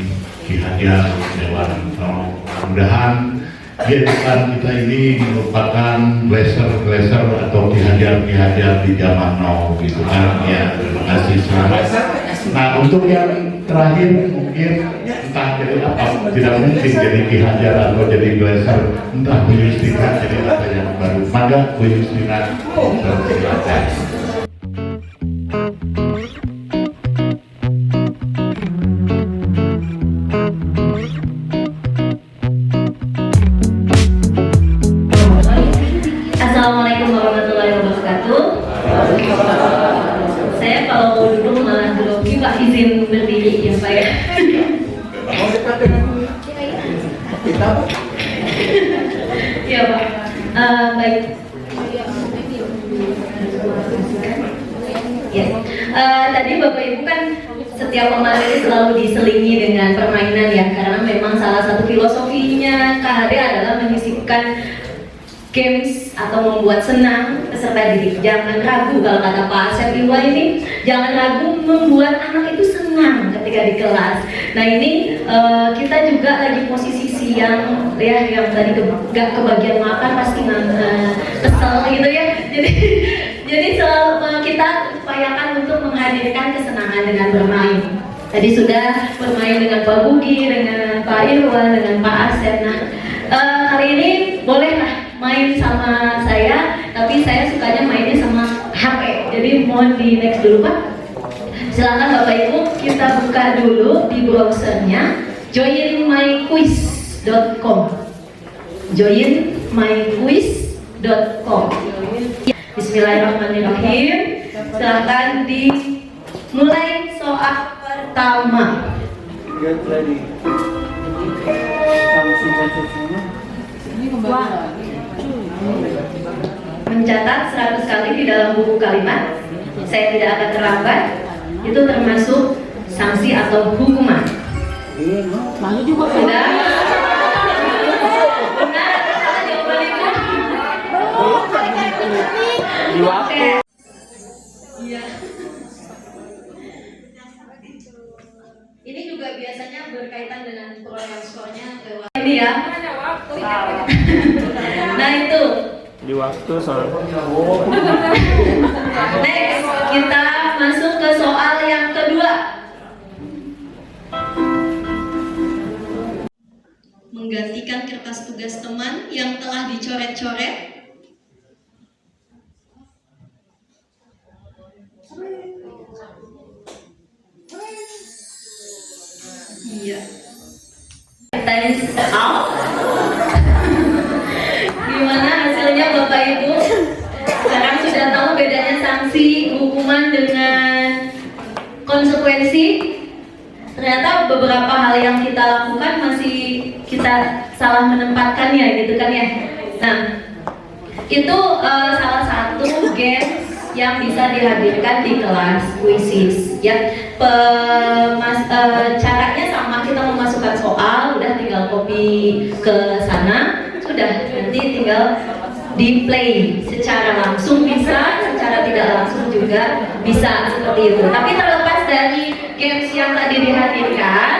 Ki Hajar Dewan. Mudah-mudahan kehidupan kita ini merupakan glaser atau kehadiran di zaman now gitu kan ya. Terima kasih selamat. Nah untuk yang terakhir mungkin entah jadi apa, tidak mungkin jadi kehadiran atau jadi glaser, entah Bu Justina jadi apa yang baru. Maka Bu Justina silakan. Assalamualaikum warahmatullahi wabarakatuh. Saya kalau mau duduk malah grogi, Pak, izin berdiri ya Pak ya. Mau dekat dengan kita? Iya Pak. Baik. Ya. Tadi Bapak Ibu kan setiap pemateri selalu diselingi dengan permainan ya, karena memang salah satu filosofinya KHD adalah menyisipkan games atau membuat senang peserta didik. Jangan ragu, kalau kata Pak Asep Iwa ini, jangan ragu membuat anak itu senang ketika di kelas. Nah ini kita juga lagi posisi siang ya, yang tadi gak kebagian makan pasti kesel gitu ya. Jadi selalu kita upayakan untuk menghadirkan kesenangan dengan bermain. Tadi sudah bermain dengan Pak Bugi, dengan Pak Irwan, dengan Pak Asep. Nah kali ini bolehlah main sama saya, tapi saya sukanya mainnya sama HP. Jadi mohon di next dulu Pak. Silakan Bapak Ibu, kita buka dulu di browsernya joinmyquiz.com. joinmyquiz.com. Bismillahirrahmanirrahim. Silakan dimulai soal pertama. Get ready. Mencatat 100 kali di dalam buku kalimat. Saya tidak akan terlambat. Itu termasuk sanksi atau hukuman. Sudah? Benar? Jawaban Ibu? Oke. Iya. Ini juga biasanya berkaitan dengan perolehan skornya lewat ini ya. Nah itu. Di waktu soalnya. Next, kita masuk ke soal yang kedua. Menggantikan kertas tugas teman yang telah dicoret-coret. Iya. Times out. Gimana hasilnya Bapak Ibu? Sekarang sudah tahu bedanya sanksi, hukuman dengan konsekuensi. Ternyata beberapa hal yang kita lakukan masih kita salah menempatkannya gitu kan ya. Nah, itu salah satu games yang bisa dihadirkan di kelas kuisis ya. Caranya sama, kita memasukkan soal, udah tinggal copy ke sana, sudah nanti tinggal di play secara langsung bisa, secara tidak langsung juga bisa seperti itu. Tapi terlepas dari games yang tadi dihadirkan,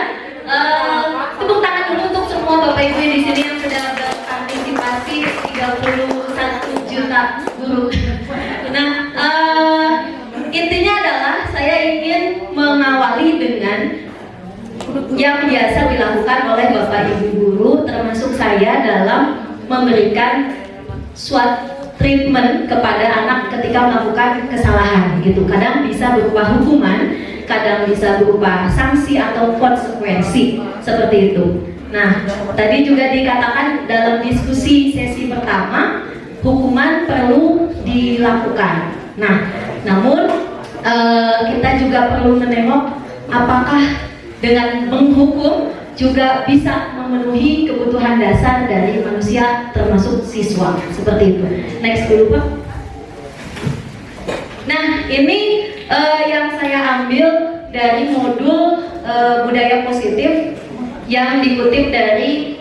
tepuk tangan dulu untuk semua Bapak Ibu di sini yang sudah berpartisipasi 31 juta guru. Nah, intinya adalah saya ingin mengawali dengan yang biasa dilakukan oleh Bapak Ibu guru, termasuk saya, dalam memberikan suatu treatment kepada anak ketika melakukan kesalahan gitu. Kadang bisa berupa hukuman, kadang bisa berupa sanksi atau konsekuensi seperti itu. Nah, tadi juga dikatakan dalam diskusi sesi pertama, hukuman perlu dilakukan. Nah, namun kita juga perlu menengok apakah dengan menghukum juga bisa memenuhi kebutuhan dasar dari manusia termasuk siswa, seperti itu. Next dulu Pak. Nah ini yang saya ambil dari modul budaya positif yang dikutip dari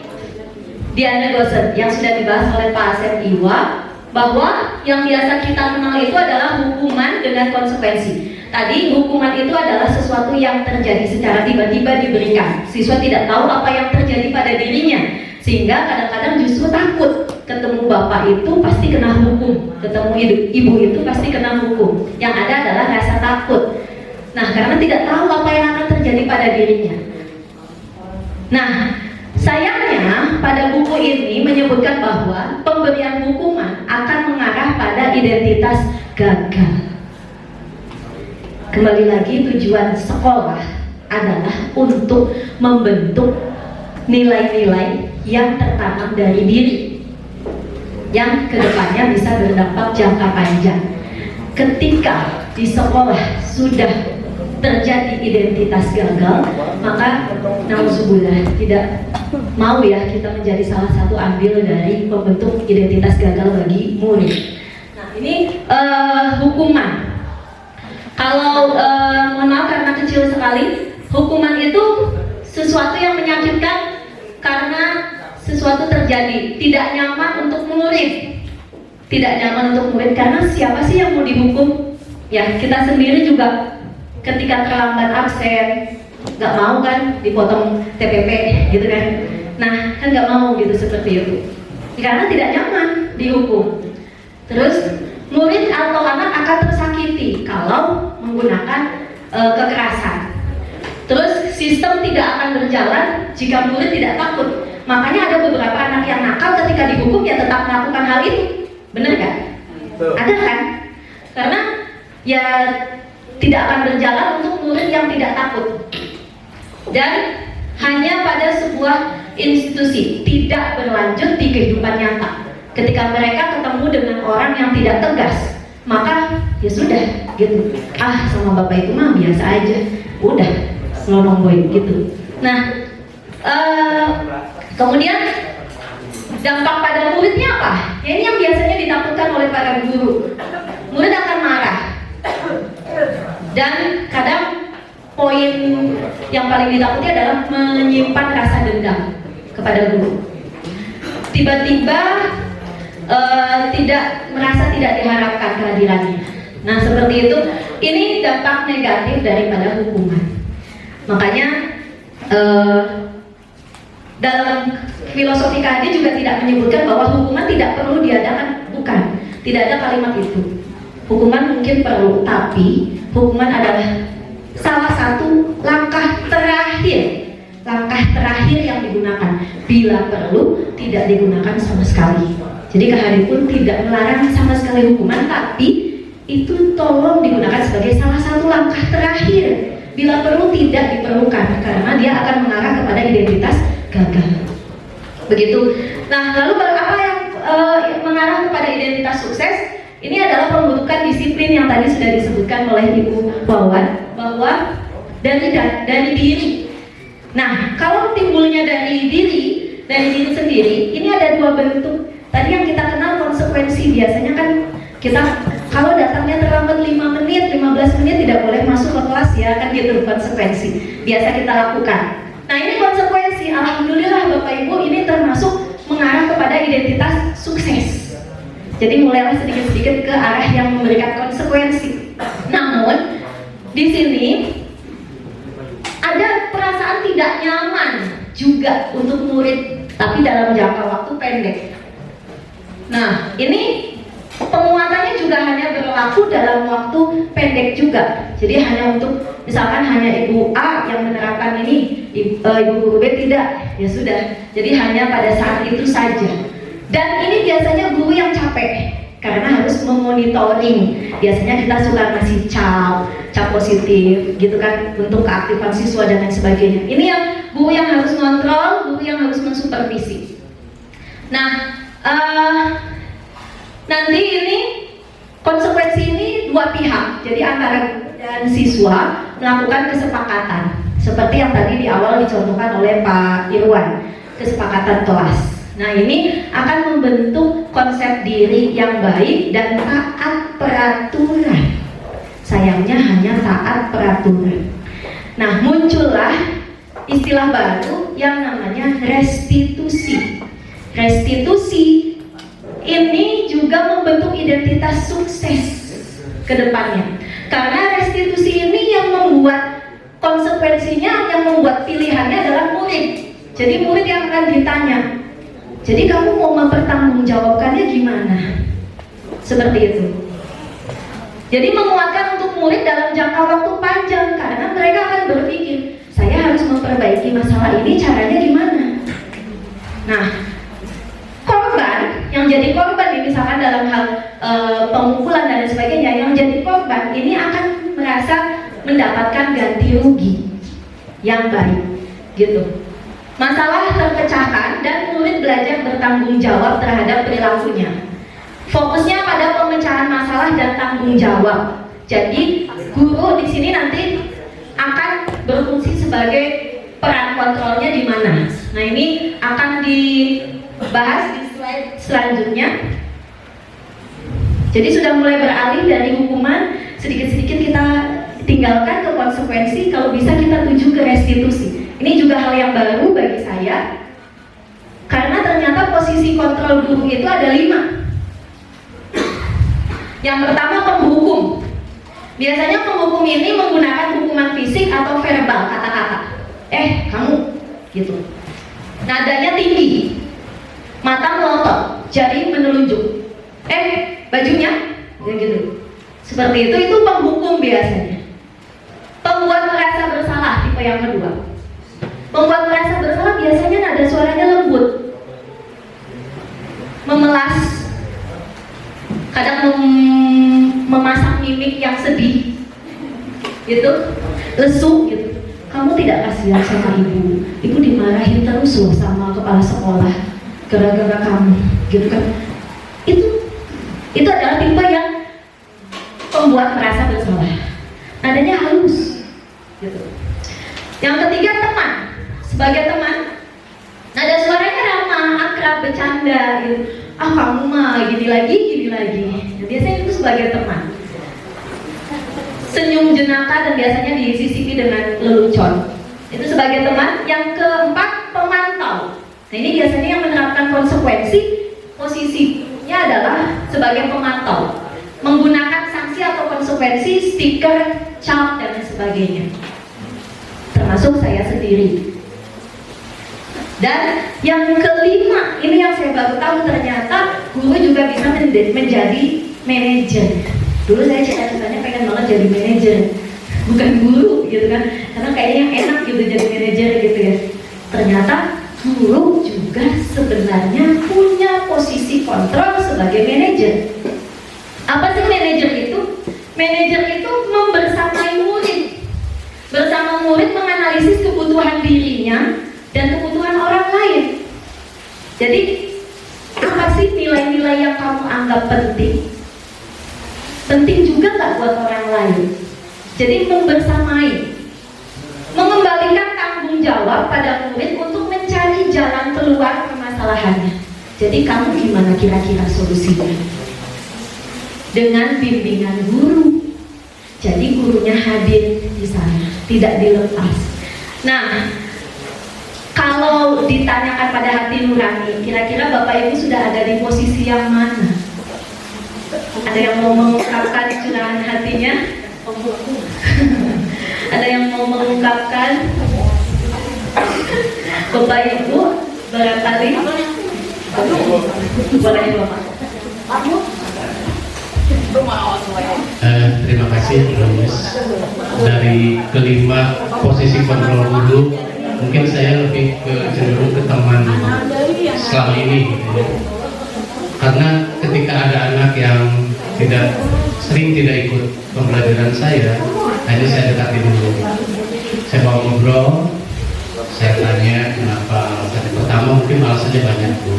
Diana Gosen yang sudah dibahas oleh Pak Asep Iwa, bahwa yang biasa kita kenal itu adalah hukuman dengan konsekuensi. Tadi hukuman itu adalah sesuatu yang terjadi secara tiba-tiba diberikan. Siswa tidak tahu apa yang terjadi pada dirinya. Sehingga kadang-kadang justru takut ketemu bapak itu pasti kena hukum, ketemu ibu itu pasti kena hukum. Yang ada adalah rasa takut. Nah, karena tidak tahu apa yang akan terjadi pada dirinya. Nah, sayangnya pada buku ini menyebutkan bahwa pemberian hukuman akan mengarah pada identitas gagal. Kembali lagi, tujuan sekolah adalah untuk membentuk nilai-nilai yang tertanam dari diri, yang kedepannya bisa berdampak jangka panjang. Ketika di sekolah sudah terjadi identitas gagal, maka nauzubillah, tidak mau ya kita menjadi salah satu andil dari pembentuk identitas gagal bagi murid. Nah, ini hukuman. Kalau mohon maaf karena kecil sekali, hukuman itu sesuatu yang menyakitkan karena sesuatu terjadi, tidak nyaman untuk murid. Tidak nyaman untuk murid karena siapa sih yang mau dihukum? Ya, kita sendiri juga ketika terlambat absen, nggak mau kan dipotong TPP gitu kan. Nah, kan nggak mau gitu seperti itu. Karena tidak nyaman dihukum. Terus murid atau anak akan tersakiti kalau menggunakan kekerasan. Terus sistem tidak akan berjalan jika murid tidak takut. Makanya ada beberapa anak yang nakal ketika dihukum ya tetap melakukan hal itu. Benar kan? Ada kan? Karena ya tidak akan berjalan untuk murid yang tidak takut. Dan hanya pada sebuah institusi, tidak berlanjut di kehidupan nyata. Ketika mereka ketemu dengan orang yang tidak tegas, maka ya sudah gitu. Ah, sama bapak itu mah biasa aja. Udah, selonong boy gitu. Nah, kemudian dampak pada muridnya apa? Ya, ini yang biasanya ditakutkan oleh para guru. Murid akan marah. Dan kadang poin yang paling ditakuti adalah menyimpan rasa dendam kepada guru. Tiba-tiba merasa tidak diharapkan kehadirannya. Nah, seperti itu. Ini dampak negatif daripada hukuman. Makanya dalam filosofi KD juga tidak menyebutkan bahwa hukuman tidak perlu diadakan. Bukan, tidak ada kalimat itu. Hukuman mungkin perlu, tapi hukuman adalah salah satu langkah terakhir yang digunakan. Bila perlu, tidak digunakan sama sekali. Jadi KHD pun tidak melarang sama sekali hukuman, tapi itu tolong digunakan sebagai salah satu langkah terakhir. Bila perlu tidak diperlukan, karena dia akan mengarah kepada identitas gagal. Begitu. Nah, lalu apa yang mengarah kepada identitas sukses? Ini adalah pembentukan disiplin yang tadi sudah disebutkan oleh Ibu Wawan, bahwa dari diri. Nah, kalau timbulnya dari diri sendiri, ini ada dua bentuk. Tadi yang kita kenal konsekuensi, biasanya kan kita kalau datangnya terlambat 5 menit, 15 menit tidak boleh masuk ke kelas ya, kan gitu konsekuensi. Biasa kita lakukan. Nah, ini konsekuensi. Alhamdulillah Bapak Ibu, ini termasuk mengarah kepada identitas sukses. Jadi mulailah sedikit-sedikit ke arah yang memberikan konsekuensi. Namun di sini ada perasaan tidak nyaman juga untuk murid, tapi dalam jangka waktu pendek. Nah, ini penguatannya juga hanya berlaku dalam waktu pendek juga. Jadi hanya untuk misalkan hanya Ibu A yang menerapkan ini, Ibu Guru B tidak, ya sudah. Jadi hanya pada saat itu saja. Dan ini biasanya guru yang capek karena harus memonitoring. Biasanya kita suka ngasih cap positif gitu kan untuk keaktifan siswa dan lain sebagainya. Ini yang guru yang harus kontrol, guru yang harus mensupervisi. Nah, nanti ini konsekuensi ini dua pihak. Jadi antara guru dan siswa melakukan kesepakatan. Seperti yang tadi di awal dicontohkan oleh Pak Irwan, kesepakatan kelas. Nah, ini akan membentuk konsep diri yang baik dan taat peraturan. Sayangnya hanya taat peraturan. Nah, muncullah istilah baru yang namanya restitusi. Restitusi ini juga membentuk identitas sukses ke depannya. Karena restitusi ini yang membuat konsekuensinya, yang membuat pilihannya adalah murid. Jadi murid yang akan ditanya, Jadi kamu mau mempertanggungjawabkannya gimana? Seperti itu. Jadi menguatkan untuk murid dalam jangka waktu panjang, karena mereka akan berpikir, saya harus memperbaiki masalah ini, caranya gimana? Nah, korban yang jadi korban ini, misalkan dalam hal pemukulan dan sebagainya, yang jadi korban ini akan merasa mendapatkan ganti rugi yang baik, gitu. Masalah terpecahkan dan murid belajar bertanggung jawab terhadap perilakunya. Fokusnya pada pemecahan masalah dan tanggung jawab. Jadi guru di sini nanti akan berfungsi sebagai peran kontrolnya di mana. Nah, ini akan dibahas di slide selanjutnya. Jadi sudah mulai beralih dari hukuman, sedikit-sedikit kita tinggalkan ke konsekuensi, kalau bisa kita tuju ke restitusi. Ini juga hal yang baru bagi saya, karena ternyata posisi kontrol guru itu ada 5. Yang pertama, penghukum. Biasanya penghukum ini menggunakan hukuman fisik atau verbal, kata-kata. Kamu, gitu. Nadanya tinggi, mata melotot, jari menelunjuk. Bajunya, ya gitu. Seperti itu penghukum biasanya. Pembuat merasa bersalah, tipe yang kedua. Pembuat merasa bersalah biasanya nada suaranya lembut, memelas, kadang memasang mimik yang sedih, gitu, lesu, gitu. Kamu tidak kasihan sama ibu dimarahin terus loh sama kepala sekolah gara-gara kamu, gitu kan? Itu adalah tipe yang pembuat merasa bersalah. Nadanya halus, gitu. Yang ketiga, teman. Sebagai teman, nada suaranya ramah, akrab, bercanda, gitu. Kamu mah gini lagi. Nah, biasanya itu sebagai teman. Senyum jenaka dan biasanya disisipi dengan lelucon. Itu sebagai teman. Yang keempat, pemantau. Nah, ini biasanya yang menerapkan konsekuensi, posisinya adalah sebagai pemantau, menggunakan sanksi atau konsekuensi, stiker, cap, dan sebagainya. Termasuk saya sendiri. Dan yang kelima, ini yang saya baru tahu, ternyata guru juga bisa menjadi manajer. Dulu saya cita-citanya pengen banget jadi manajer, bukan guru, gitu kan? Karena kayaknya enak gitu jadi manajer, gitu ya. Ternyata guru juga sebenarnya punya posisi kontrol sebagai manajer. Apa sih manajer itu? Manajer itu membersamai murid, bersama murid menganalisis kebutuhan dirinya dan kebutuhan orang lain. Jadi apa sih nilai-nilai yang kamu anggap penting? Penting juga nggak buat orang lain? Jadi membersamai, mengembalikan tanggung jawab pada murid untuk mencari jalan keluar permasalahannya. Jadi kamu gimana kira-kira solusinya? Dengan bimbingan guru. Jadi gurunya hadir di sana, tidak dilepas. Nah, kalau ditanyakan pada hati nurani, kira-kira Bapak Ibu sudah ada di posisi yang mana? Ada yang mau mengungkapkan curahan hatinya? Ada yang mau mengungkapkan? Bapak Ibu barangkali? Boleh Bapak. Terima kasih Romus. Dari kelima posisi kontrol guru, mungkin saya lebih cenderung ke teman selama ini, gitu ya. Karena ketika ada anak yang sering tidak ikut pembelajaran saya, hanya saya dekati dulu. Saya bawa ngobrol, saya tanya kenapa alasannya. Pertama mungkin alasannya banyak, Bu.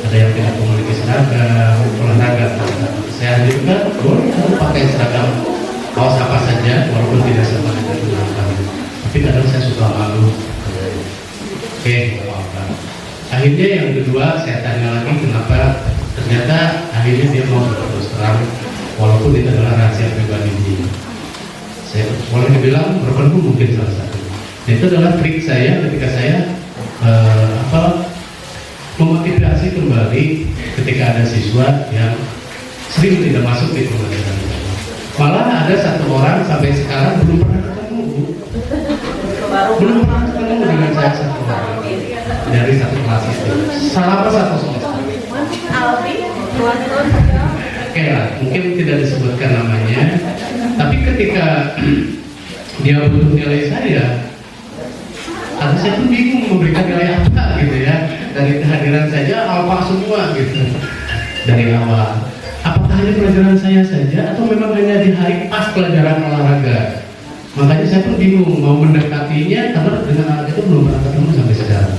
Ada yang tidak memiliki seragam, olahraga. Saya juga boleh pakai seragam kaos apa saja, walaupun tidak sama dengan seragam. Tapi kadang saya suka malu. Oke, apa? Akhirnya yang kedua saya tanya lagi kenapa. Ternyata akhirnya dia mau terus terang, walaupun itu adalah rahasia pribadi dia. Saya boleh dibilang berpengaruh mungkin salah satu. Itu adalah trik saya ketika saya memotivasi kembali ketika ada siswa yang sering tidak masuk di pembelajaran. Malah ada satu orang sampai sekarang belum pernah ketemu, Bu. Belum pernah ketemu dengan saya satu orang. dari satu kelas itu. Salah apa satu semester? Oke lah, mungkin tidak disebutkan namanya, tapi ketika dia butuh nilai saya, karena saya pun bingung memberikan nilai apa gitu ya. Dari kehadiran saja alfa semua gitu dari awal. Apakah hanya pelajaran saya saja atau memang hanya di hari pas pelajaran olahraga? Makanya saya pun bingung mau mendekatinya karena dengan anak itu belum pernah ketemu sampai sekarang.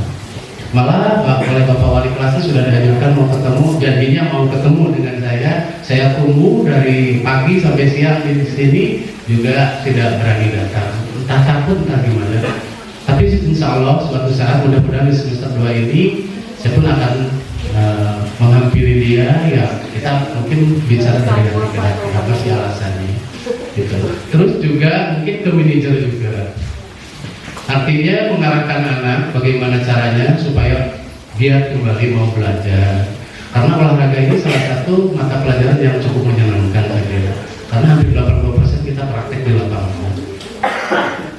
Malah oleh Bapak Wali kelasnya sudah diajukan mau ketemu, janjinya mau ketemu dengan saya. Saya tunggu dari pagi sampai siang di sini juga tidak berani datang. Entah takut entah gimana. Tapi insya Allah suatu saat mudah-mudahan di semester 2 ini saya pun akan menghampiri dia. Ya kita mungkin bicara dari apa sih alasannya gitu. Terus juga mungkin ke manajer juga. Artinya mengarahkan anak bagaimana caranya supaya dia kembali mau belajar. Karena olahraga ini salah satu mata pelajaran yang cukup menyenangkan saya. Karena hampir 80% kita praktek di lapangan.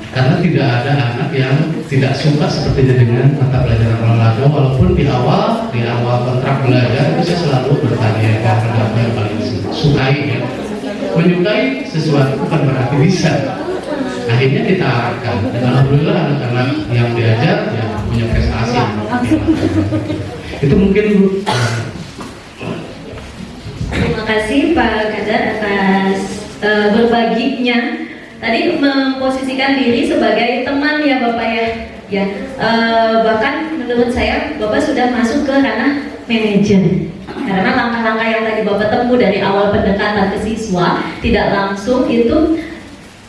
Karena tidak ada anak yang tidak suka sepertinya dengan mata pelajaran olahraga, walaupun di awal kontrak belajar itu saya selalu bertanya apa yang paling sukai ya. Menyukai sesuatu bukan berarti bisa. Akhirnya kita arahkan dan alhamdulillah anak-anak yang diajar ya punya prestasi. Itu mungkin Bu. Terima kasih Pak Kadar atas berbaginya. Tadi memposisikan diri sebagai teman ya Bapak ya. Ya, bahkan menurut saya Bapak sudah masuk ke ranah manajer. Karena langkah-langkah yang tadi Bapak tempuh dari awal pendekatan ke siswa tidak langsung itu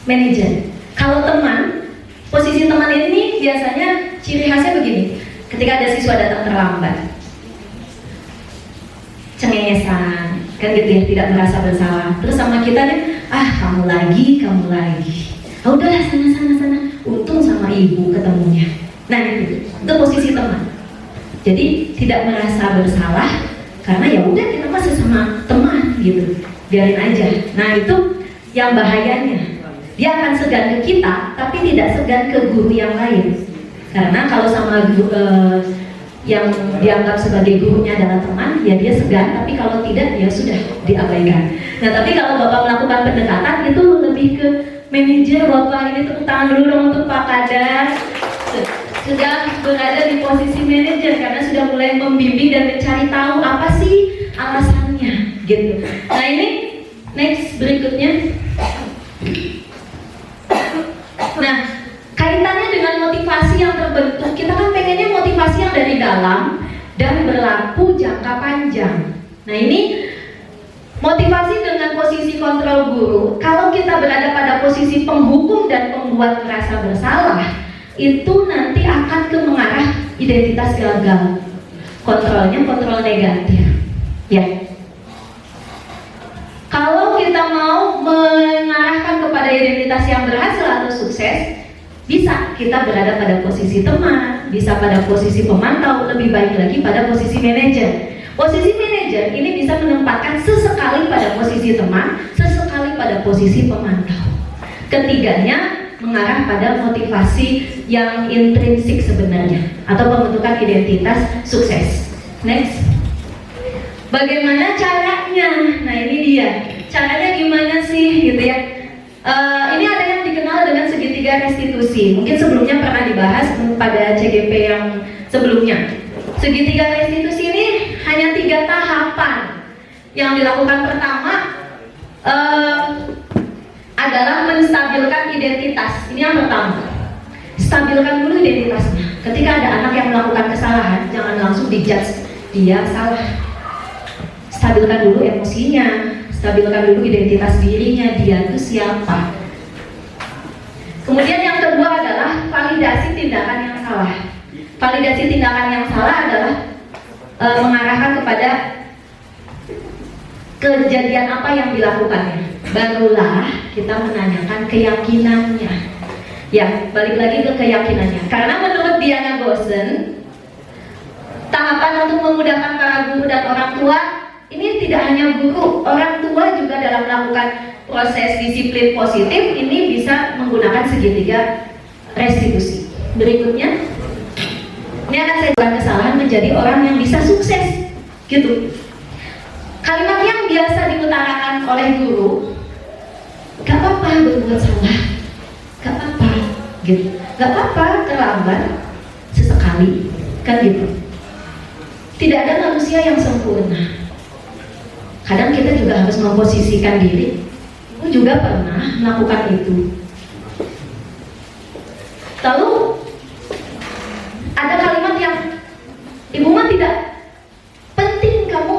manajer. Kalau teman, posisi teman ini biasanya ciri khasnya begini. Ketika ada siswa datang terlambat, cengengesan, kan gitu ya, tidak merasa bersalah. Terus sama kita nih, kamu lagi. Udahlah sana. Untung sama ibu ketemunya. Nah itu posisi teman. Jadi tidak merasa bersalah karena ya udah kita masih sama teman gitu, biarin aja. Nah itu yang bahayanya. Dia akan segan ke kita, tapi tidak segan ke guru yang lain. Karena kalau sama yang dianggap sebagai gurunya adalah teman, ya dia segan, tapi kalau tidak, ya sudah diabaikan. Nah, tapi kalau Bapak melakukan pendekatan, itu lebih ke manajer. Bapak ini tepuk tangan dulu dong untuk Pak Kadar. Sudah berada di posisi manajer, karena sudah mulai membimbing dan mencari tahu apa sih alasannya, gitu. Nah, ini next berikutnya. Nah, kaitannya dengan motivasi yang terbentuk, kita kan pengennya motivasi yang dari dalam dan berlaku jangka panjang. Nah ini motivasi dengan posisi kontrol guru. Kalau kita berada pada posisi penghukum dan pembuat merasa bersalah, itu nanti akan ke mengarah identitas gagal. Kontrolnya kontrol negatif. Ya. Kalau kita mau mengarahkan kepada identitas yang berhasil atau sukses, bisa kita berada pada posisi teman, bisa pada posisi pemantau, lebih baik lagi pada posisi manajer. Posisi manajer ini bisa menempatkan sesekali pada posisi teman, sesekali pada posisi pemantau. Ketiganya mengarah pada motivasi yang intrinsik sebenarnya, atau pembentukan identitas sukses. Next. Bagaimana caranya? Nah ini dia. Caranya gimana sih gitu ya? Ini ada yang dikenal dengan segitiga restitusi. Mungkin sebelumnya pernah dibahas pada CGP yang sebelumnya. Segitiga restitusi ini hanya 3 tahapan. Yang dilakukan pertama adalah menstabilkan identitas. Ini yang pertama. Stabilkan dulu identitasnya. Ketika ada anak yang melakukan kesalahan, jangan langsung dijudge dia salah. Stabilkan dulu emosinya, stabilkan dulu identitas dirinya, dia itu siapa. Kemudian yang kedua adalah validasi tindakan yang salah. Validasi tindakan yang salah adalah mengarahkan kepada kejadian apa yang dilakukannya. Barulah kita menanyakan keyakinannya. Ya, balik lagi ke keyakinannya. Karena menurut Diana Gosen, tahapan untuk memudahkan para guru dan orang tua ini tidak hanya guru, orang tua juga dalam melakukan proses disiplin positif ini bisa menggunakan segitiga restitusi. Berikutnya, Ini akan saya bukan kesalahan menjadi orang yang bisa sukses, gitu. Kalimat yang biasa diutarakan oleh guru, gak apa-apa berbuat salah, gak apa-apa, gitu. Gak apa-apa terlambat sesekali, kan gitu. Tidak ada manusia yang sempurna. Kadang kita juga harus memposisikan diri. Aku juga pernah melakukan itu. Lalu ada kalimat yang ibu mah tidak penting kamu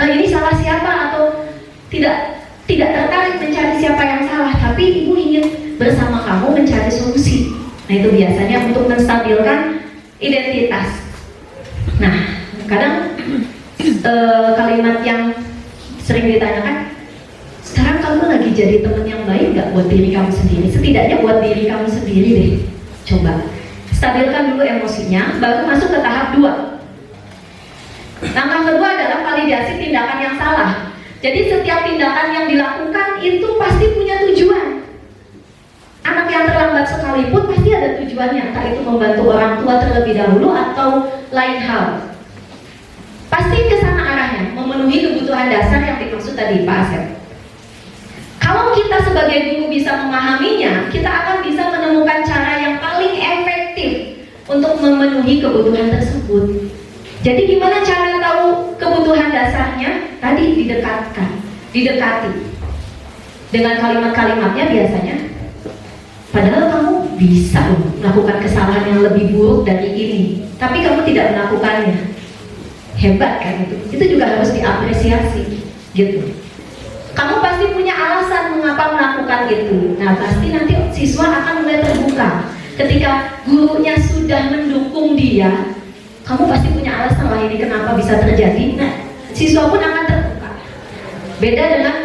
ini salah siapa atau tidak tertarik mencari siapa yang salah, tapi ibu ingin bersama kamu mencari solusi. Nah itu biasanya untuk menstabilkan identitas. Nah kadang kalimat yang sering ditanyakan, sekarang kamu lagi jadi teman yang baik gak buat diri kamu sendiri? Setidaknya buat diri kamu sendiri deh. Coba stabilkan dulu emosinya, baru masuk ke tahap 2. Langkah kedua adalah validasi tindakan yang salah. Jadi setiap tindakan yang dilakukan itu pasti punya tujuan. Anak yang terlambat sekalipun pasti ada tujuannya, entah itu membantu orang tua terlebih dahulu atau lain hal. Pasti ke sana arahnya, memenuhi kebutuhan dasar yang dimaksud tadi Pak Asep. Kalau kita sebagai guru bisa memahaminya, kita akan bisa menemukan cara yang paling efektif untuk memenuhi kebutuhan tersebut. Jadi gimana cara tahu kebutuhan dasarnya? Tadi didekati dengan kalimat-kalimatnya biasanya. Padahal kamu bisa melakukan kesalahan yang lebih buruk dari ini, tapi kamu tidak melakukannya. Hebat kan itu? Itu juga harus diapresiasi, gitu. Kamu pasti punya alasan mengapa melakukan itu. Nah pasti nanti siswa akan mulai terbuka. Ketika gurunya sudah mendukung dia, kamu pasti punya alasan lah ini kenapa bisa terjadi. Nah siswa pun akan terbuka. Beda dengan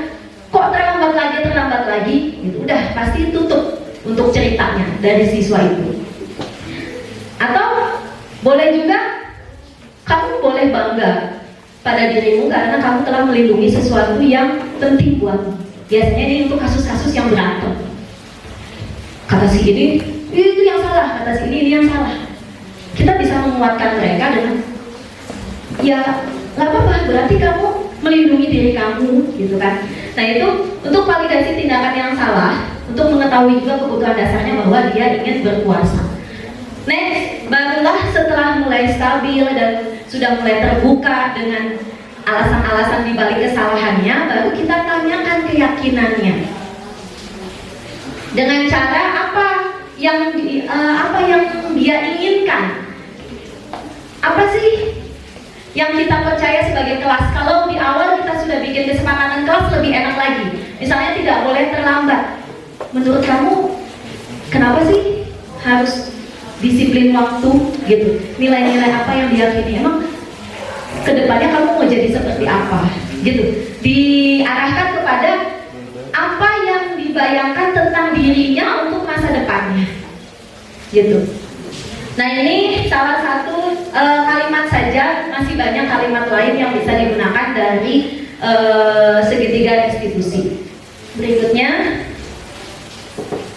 kok terlambat lagi, gitu. Udah pasti tutup untuk ceritanya dari siswa itu. Atau boleh juga kamu boleh bangga pada dirimu karena kamu telah melindungi sesuatu yang penting buatmu. Biasanya ini untuk kasus-kasus yang berantem. Kata si ini itu yang salah, kata si ini yang salah. Kita bisa menguatkan mereka dengan ya nggak apa-apa, berarti kamu melindungi diri kamu, gitu kan. Nah itu untuk validasi tindakan yang salah, untuk mengetahui juga kebutuhan dasarnya bahwa dia ingin berkuasa. Next, barulah setelah mulai stabil dan sudah mulai terbuka dengan alasan-alasan dibalik kesalahannya, baru kita tanyakan keyakinannya. Dengan cara apa yang dia inginkan? Apa sih yang kita percaya sebagai kelas? Kalau di awal kita sudah bikin kesepakatan kelas, lebih enak lagi. Misalnya tidak boleh terlambat. Menurut kamu kenapa sih harus disiplin waktu, gitu? Nilai-nilai apa yang diyakini? Emang kedepannya kamu mau jadi seperti apa, gitu? Diarahkan kepada apa yang dibayangkan tentang dirinya untuk masa depannya, gitu. Nah ini salah satu kalimat saja, masih banyak kalimat lain yang bisa digunakan dari segitiga restitusi. Berikutnya,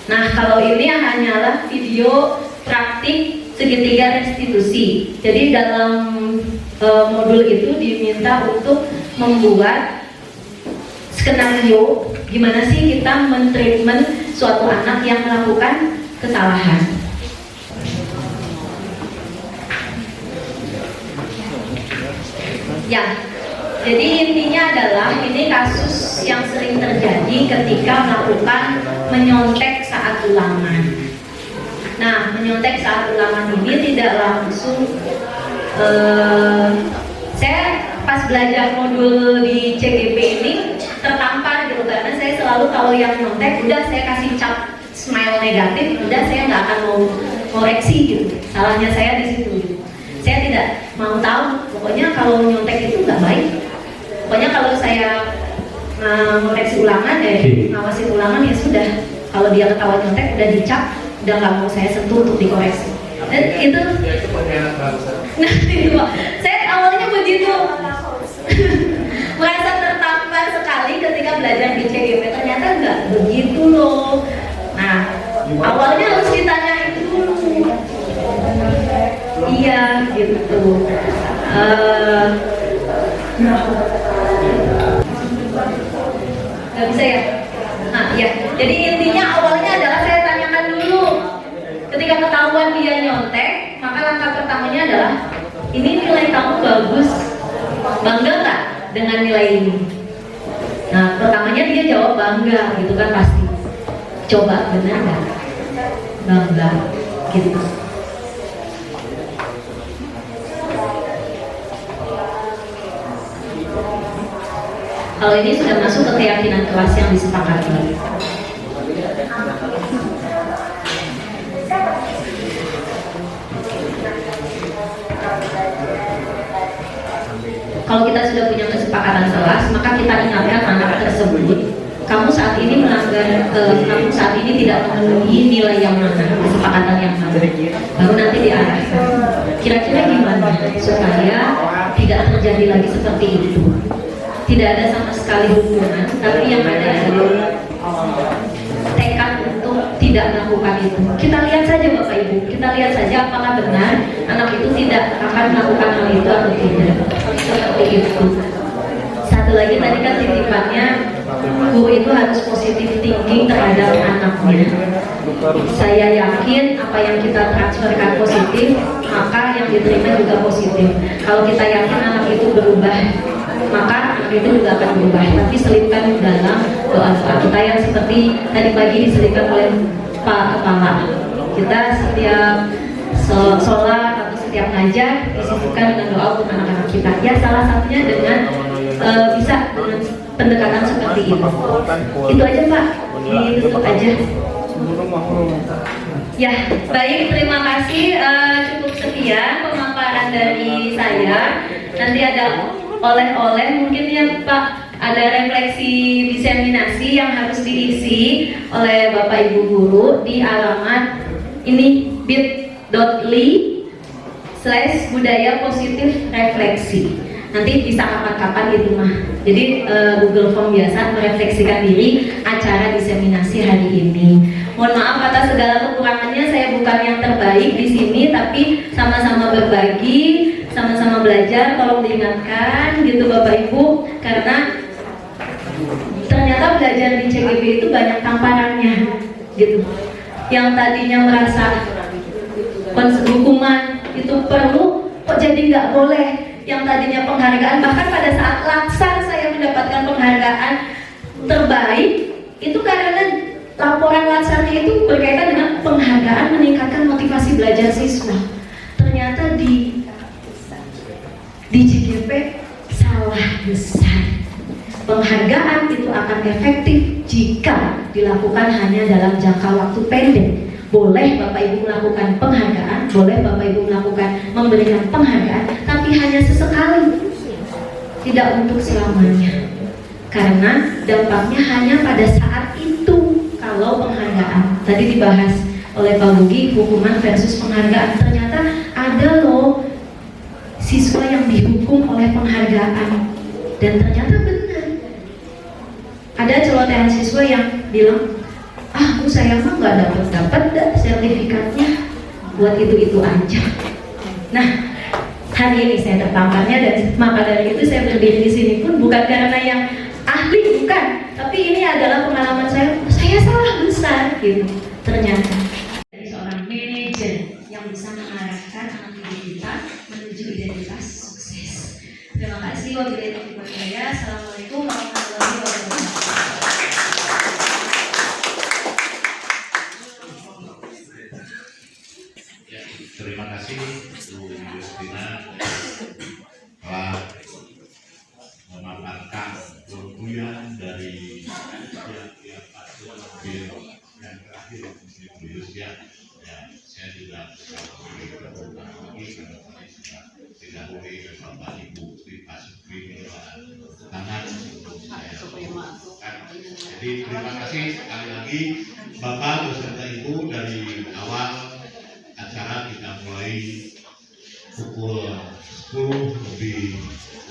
nah kalau ini hanyalah video praktik segitiga restitusi. Jadi dalam modul itu diminta untuk membuat skenario gimana sih kita mentreatment suatu anak yang melakukan kesalahan. Ya, jadi intinya adalah ini kasus yang sering terjadi ketika melakukan menyontek saat ulangan. Nah, menyontek saat ulangan ini tidak langsung saya pas belajar modul di CGP ini tertampar gitu, karena saya selalu kalau yang nyontek udah saya kasih cap smile negatif, udah saya nggak akan mau koreksi gitu. Salahnya saya di situ. Gitu. Saya tidak mau tahu, pokoknya kalau nyontek itu nggak baik. Pokoknya kalau saya ngoreksi ulangan, ngawasin ulangan ya sudah. Kalau dia ketawa nyontek udah dicap, udah nggak mau saya sentuh untuk dikoreksi. Dan itu, nah itu saya awalnya begitu, merasa tertampar sekali ketika belajar di CGP. Ternyata nggak begitu loh. Nah awalnya harus ditanyain dulu. Iya, Gak bisa ya? Nah, ya. Jadi intinya awalnya adalah saya tanyakan dulu. Ketika ketahuan dia nyontek, maka langkah pertamanya adalah, ini nilai kamu bagus, bangga nggak dengan nilai ini? Nah, pertamanya dia jawab bangga, gitu kan pasti. Coba benar nggak? Bangga, gitu. Kalau ini sudah masuk ke keyakinan kelas yang disepakati. Kalau kita sudah punya kesepakatan kelas, maka kita ingatkan anak tersebut, kamu saat ini melanggar, kamu saat ini tidak memenuhi nilai yang mana, kesepakatan yang mana. Baru nanti diarahkan. Kira-kira gimana supaya tidak terjadi lagi seperti itu? Tidak ada sama sekali hubungan, tapi yang ada adalah tekad untuk tidak melakukan itu. Kita lihat saja Bapak Ibu, kita lihat saja apakah benar anak itu tidak akan melakukan hal itu atau tidak. Seperti itu. Satu lagi tadi kan titipannya, guru itu harus positif thinking terhadap anaknya. Saya yakin apa yang kita transferkan positif, maka yang diterima juga positif. Kalau kita yakin anak itu berubah, maka anak itu juga akan berubah. Tapi selipkan dalam doa-doa kita yang seperti tadi pagi diselipkan oleh Pak Kepala. Kita setiap sholat atau setiap ngajar disibukkan dengan doa untuk anak-anak kita. Ya salah satunya dengan bisa dengan pendekatan seperti itu. Itu aja Pak, ditutup aja. Ya, baik, terima kasih. Cukup sekian pemaparan dari saya. Nanti ada oleh-oleh mungkin ya Pak, ada refleksi diseminasi yang harus diisi oleh Bapak Ibu guru di alamat ini bit.ly/budaya positif refleksi. Nanti bisa kapan-kapan itu mah. Jadi Google Form biasa merefleksikan diri acara diseminasi hari ini. Mohon maaf atas segala kekurangannya, saya bukan yang terbaik di sini, tapi sama-sama berbagi, sama-sama belajar. Tolong diingatkan gitu Bapak Ibu, karena ternyata belajar di CGB itu banyak tamparannya gitu. Yang tadinya merasa hukuman itu perlu, kok jadi nggak boleh. Yang tadinya penghargaan, bahkan pada saat laksar saya mendapatkan penghargaan terbaik, itu karena laporan laksarnya itu berkaitan dengan penghargaan meningkatkan motivasi belajar siswa. Ternyata di CGP salah besar. Penghargaan itu akan efektif jika dilakukan hanya dalam jangka waktu pendek. Boleh Bapak Ibu melakukan penghargaan, boleh Bapak Ibu melakukan memberikan penghargaan, tapi hanya sesekali, tidak untuk selamanya. Karena dampaknya hanya pada saat itu. Kalau penghargaan tadi dibahas oleh Pak Bugi, hukuman versus penghargaan, ternyata ada loh siswa yang dihukum oleh penghargaan, dan ternyata benar. Ada celotehan siswa yang bilang, Bu saya mah nggak dapat sertifikatnya, buat itu aja. Nah, hari ini saya tertamparnya, dan maka dari itu saya berdiri di sini pun bukan karena yang ahli, bukan, tapi ini adalah pengalaman saya salah besar gitu. Ternyata dari seorang manajer yang bisa mengarahkan anak didik kita menuju identitas sukses. Terima kasih. Wabillahi taufiq wal hidayah. Assalamualaikum warahmatullahi wabarakatuh. Terima kasih Bu Justina telah memaparkan keunggulan dari tiap-tiap paslon yang terakhir Bu Yusya. Ya, saya juga berulang lagi karena saya sudah didahului oleh Bapak Ibu di Pak Supri tangan untuk saya lakukan. Jadi terima kasih sekali lagi Bapak beserta Ibu. Dari awal acara kita mulai pukul 10 lebih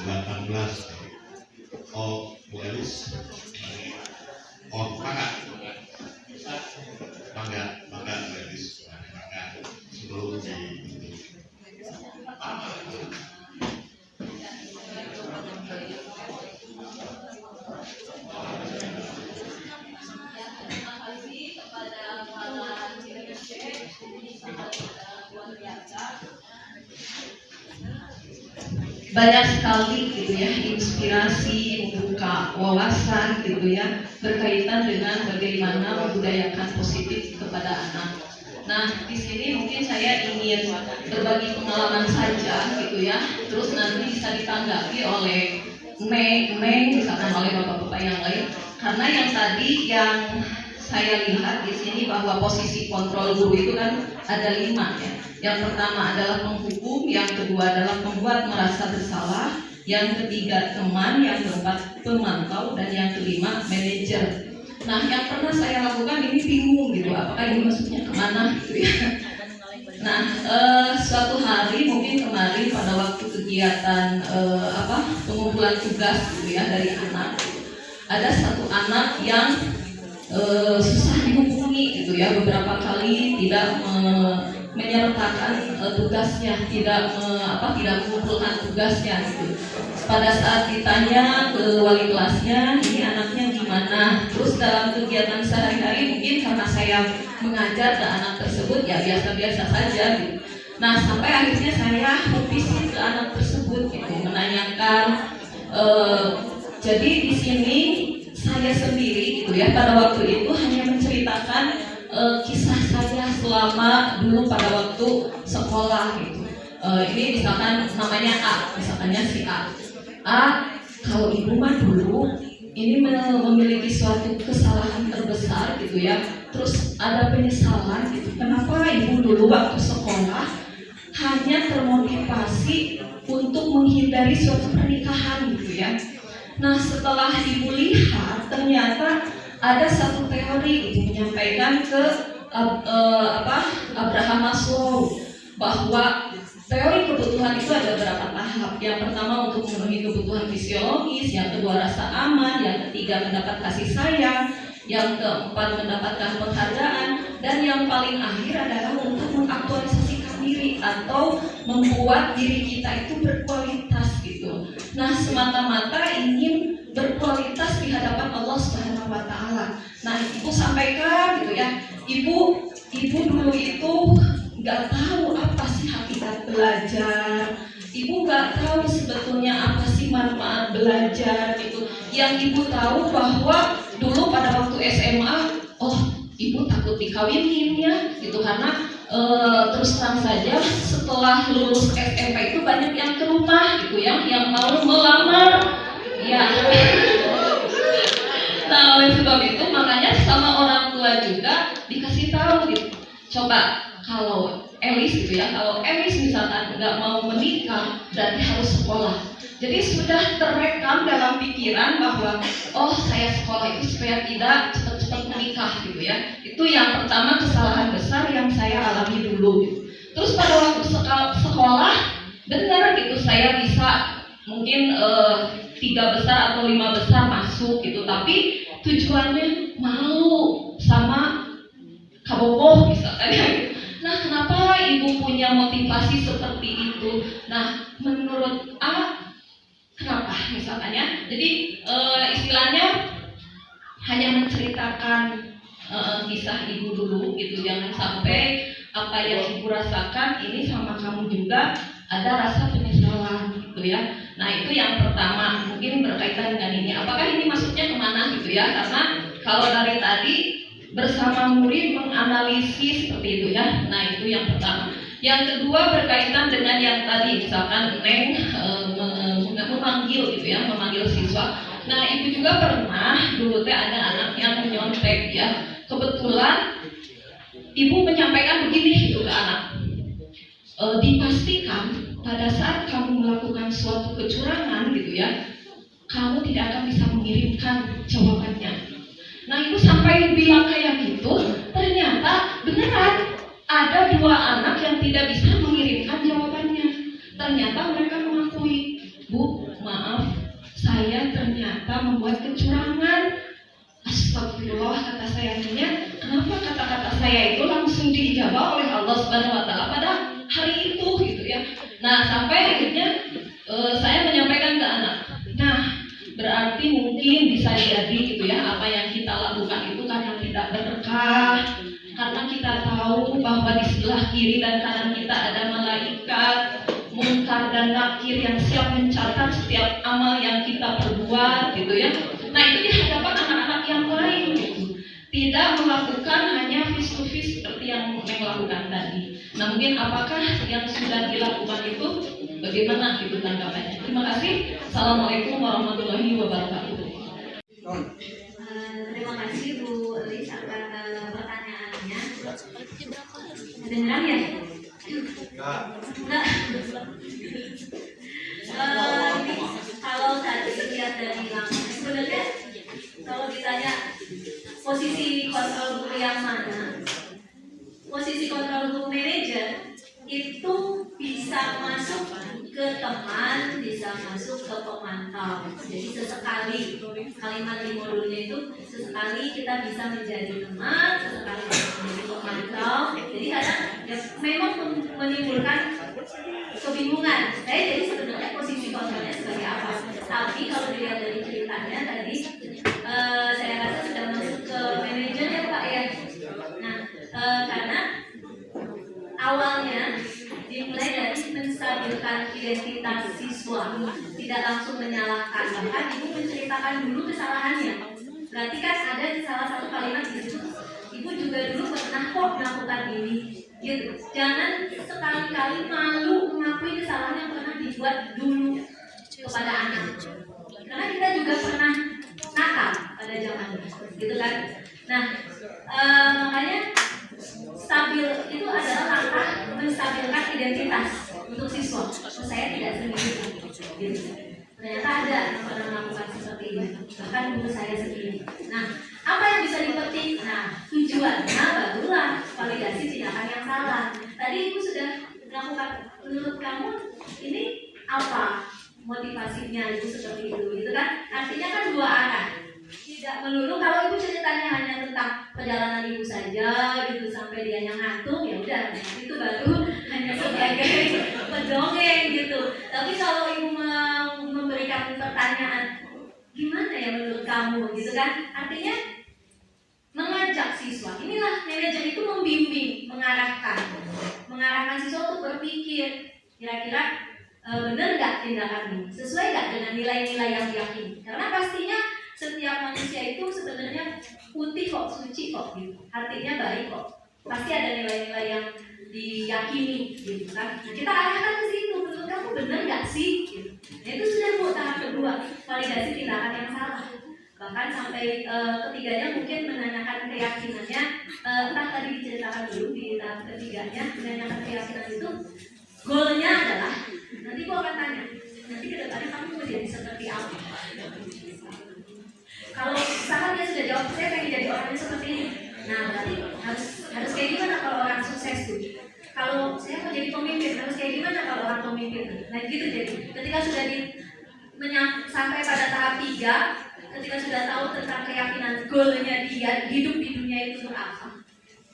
18. Oh, Bu Elis. Oh, maka Bu Elis. Maka sebelum di banyak sekali gitu ya inspirasi, membuka wawasan gitu ya berkaitan dengan bagaimana membudayakan positif kepada anak. Nah, di sini mungkin saya ingin berbagi pengalaman saja gitu ya, terus nanti bisa ditanggapi oleh Meng, misalkan oleh bapak-bapak yang lain. Karena yang tadi yang saya lihat di sini bahwa posisi kontrol guru itu kan ada 5 ya. Yang pertama adalah menghukum, yang kedua adalah membuat merasa bersalah, yang ketiga teman, yang keempat pemantau, dan yang kelima manajer. Nah, yang pernah saya lakukan ini bingung gitu, apakah ini maksudnya kemana gitu ya. Nah, suatu hari mungkin kemarin pada waktu kegiatan pengumpulan tugas gitu ya dari anak, ada satu anak yang susah dihubungi gitu ya, beberapa kali tidak menyertakan tugasnya, tidak mengumpulkan tugasnya gitu. Pada saat ditanya ke wali kelasnya, ini anaknya gimana? Terus dalam kegiatan sehari-hari mungkin karena saya mengajar ke anak tersebut ya biasa-biasa saja gitu. Nah, sampai akhirnya saya visit ke anak tersebut gitu, menanyakan jadi di sini saya sendiri gitu ya pada waktu itu hanya menceritakan kisah saya selama dulu pada waktu sekolah gitu. Ini misalkan namanya A, misalkannya si A, kalau ibu mah dulu ini memiliki suatu kesalahan terbesar gitu ya, terus ada penyesalan gitu. Kenapa ibu dulu waktu sekolah hanya termotivasi untuk menghindari suatu pernikahan gitu ya. Nah, setelah ibu lihat ternyata ada satu teori gitu menyampaikan ke Abraham Maslow bahwa teori kebutuhan itu ada beberapa tahap. Yang pertama untuk memenuhi kebutuhan fisiologis, yang kedua rasa aman, yang ketiga mendapat kasih sayang, yang keempat mendapatkan penghargaan, dan yang paling akhir adalah untuk mengaktualisasikan diri atau membuat diri kita itu berkualitas gitu. Nah, semata-mata ingin berkualitas di hadapan Allah Subhanahu wa taala. Nah, ibu sampaikan gitu ya. Ibu dulu itu nggak tahu apa sih hakikat belajar. Ibu nggak tahu sebetulnya apa sih manfaat belajar gitu. Yang ibu tahu bahwa dulu pada waktu SMA, ibu takut dikawinin ya gitu, karena terus terang saja setelah lulus SMP itu banyak yang ke rumah gitu ya, yang mau melamar ya. Nah, oleh sebab itu makanya sama orang tua juga dikasih tahu gitu. Coba kalau Elis gitu ya, kalau Elis misalkan nggak mau menikah berarti harus sekolah. Jadi sudah terekam dalam pikiran bahwa saya sekolah itu supaya tidak cepat-cepat menikah gitu ya. Itu yang pertama kesalahan besar yang saya alami dulu gitu. Terus pada waktu sekolah benar gitu saya bisa mungkin 3 besar atau 5 besar masuk gitu, tapi tujuannya malu sama kabogoh misalkan ya. Nah, kenapa ibu punya motivasi seperti itu? Nah, menurut A, kenapa misalkan ya? Jadi istilahnya hanya menceritakan kisah ibu dulu gitu, jangan sampai apa yang ibu rasakan ini sama kamu juga ada rasa penyesalan gitu ya. Nah, itu yang pertama mungkin berkaitan dengan ini. Apakah ini maksudnya kemana gitu ya? Karena kalau dari tadi bersama murid menganalisis seperti itu ya. Nah, itu yang pertama. Yang kedua berkaitan dengan yang tadi misalkan Neng memanggil gitu ya, memanggil siswa. Nah, ibu juga pernah dulu ada anak yang menyontek ya. Kebetulan ibu menyampaikan begini gitu ke anak. Dipastikan pada saat kamu melakukan suatu kecurangan gitu ya, kamu tidak akan bisa mengirimkan jawabannya. Nah, ibu sampai bilang kayak gitu, ternyata beneran ada 2 anak yang tidak bisa mengirimkan jawabannya. Ternyata mereka mengakui, Bu, maaf, saya ternyata membuat kecurangan. Astagfirullah, kata saya, kenapa kata-kata saya itu langsung diijabah oleh Allah Subhanahu wa taala pada hari itu gitu ya. Nah, sampai akhirnya saya menyampaikan ke anak. Nah, berarti mungkin bisa jadi gitu ya, apa yang kita lakukan itu kan yang tidak berkah, karena kita tahu bahwa di sebelah kiri dan kanan kita ada malaikat, mungkar dan nakir yang siap mencatat setiap amal yang kita perbuat gitu ya. Nah itu di hadapan anak-anak yang lain gitu. Tidak melakukan hanya face to face seperti yang melakukan tadi. Nah mungkin apakah yang sudah dilakukan itu bagaimana gitu tanggapannya? Terima kasih. Assalamualaikum warahmatullahi wabarakatuh. Terima kasih Bu Elis atas pertanyaannya. Kedengeran ya? Enggak. Kalau tadi lihat dari langsung, sebenarnya kalau ditanya posisi kontrol guru yang mana, posisi kontrol guru manajer itu bisa masuk ke teman, bisa masuk ke pemantau. Jadi sesekali kalimat di modulnya itu sesekali kita bisa menjadi teman, sesekali menjadi pemantau. Jadi kadang ya, memang menimbulkan kebingungan. Jadi sebenarnya posisi kontrolnya sebagai apa? Tapi kalau dilihat dari ceritanya tadi, saya rasa sudah masuk ke manajer ya Pak ya. Nah, karena awalnya dimulai dari menstabilkan identitas siswa, tidak langsung menyalahkan, bahkan ibu menceritakan dulu kesalahannya. Berarti kan ada di salah satu kalimat di situ, ibu juga dulu pernah kok melakukan ini. Gitu. Jangan sekali-kali malu mengakui kesalahan yang pernah dibuat dulu kepada anak. Karena kita juga pernah nakal pada zamannya, gitu kan. Nah, makanya stabil itu adalah langkah menstabilkan identitas untuk siswa. Saya tidak sendiri, gitu. Ternyata ada yang pernah melakukan seperti ini, bahkan guru saya sendiri. Nah, apa yang bisa dipetik? Nah, tujuannya barulah validasi tindakan yang salah. Tadi ibu sudah melakukan, menurut kamu ini apa motivasinya ibu seperti itu, gitu kan? Artinya kan dua arah. Tidak melulu kalau ibu ceritanya hanya tentang perjalanan ibu saja gitu sampai dia yang ngantuk, ya udah itu baru hanya sebagai pendongeng gitu. Tapi kalau ibu memberikan pertanyaan gimana ya menurut kamu gitu kan, artinya mengajak siswa. Inilah manajer itu membimbing, mengarahkan siswa untuk berpikir kira-kira benar nggak tindakan ini, sesuai nggak dengan nilai-nilai yang diyakini. Karena pastinya setiap manusia itu sebenarnya putih kok, suci kok gitu. Artinya baik kok. Pasti ada nilai-nilai yang diyakini gitu kan. Nah, kita arahkan ke situ. Menurut kamu benar nggak sih? Gitu. Nah, itu sudah tahap kedua, validasi tindakan yang salah. Bahkan sampai ketiganya mungkin menanyakan keyakinannya. Entah tadi diceritakan dulu di tahap ketiganya, menanyakan keyakinan itu goalnya adalah nanti gua akan tanya, nanti ke depannya kamu mau jadi seperti apa? Kalau misalkan dia sudah jawab, saya pengen jadi orangnya seperti ini. Nah, berarti harus kayak gimana kalau orang sukses tuh? Kalau saya mau jadi pemimpin, harus kayak gimana kalau orang pemimpin? Nah, gitu jadi. Ketika sudah sampai pada tahap 3, ketika sudah tahu tentang keyakinan goalnya dia, hidup di dunia itu untuk apa?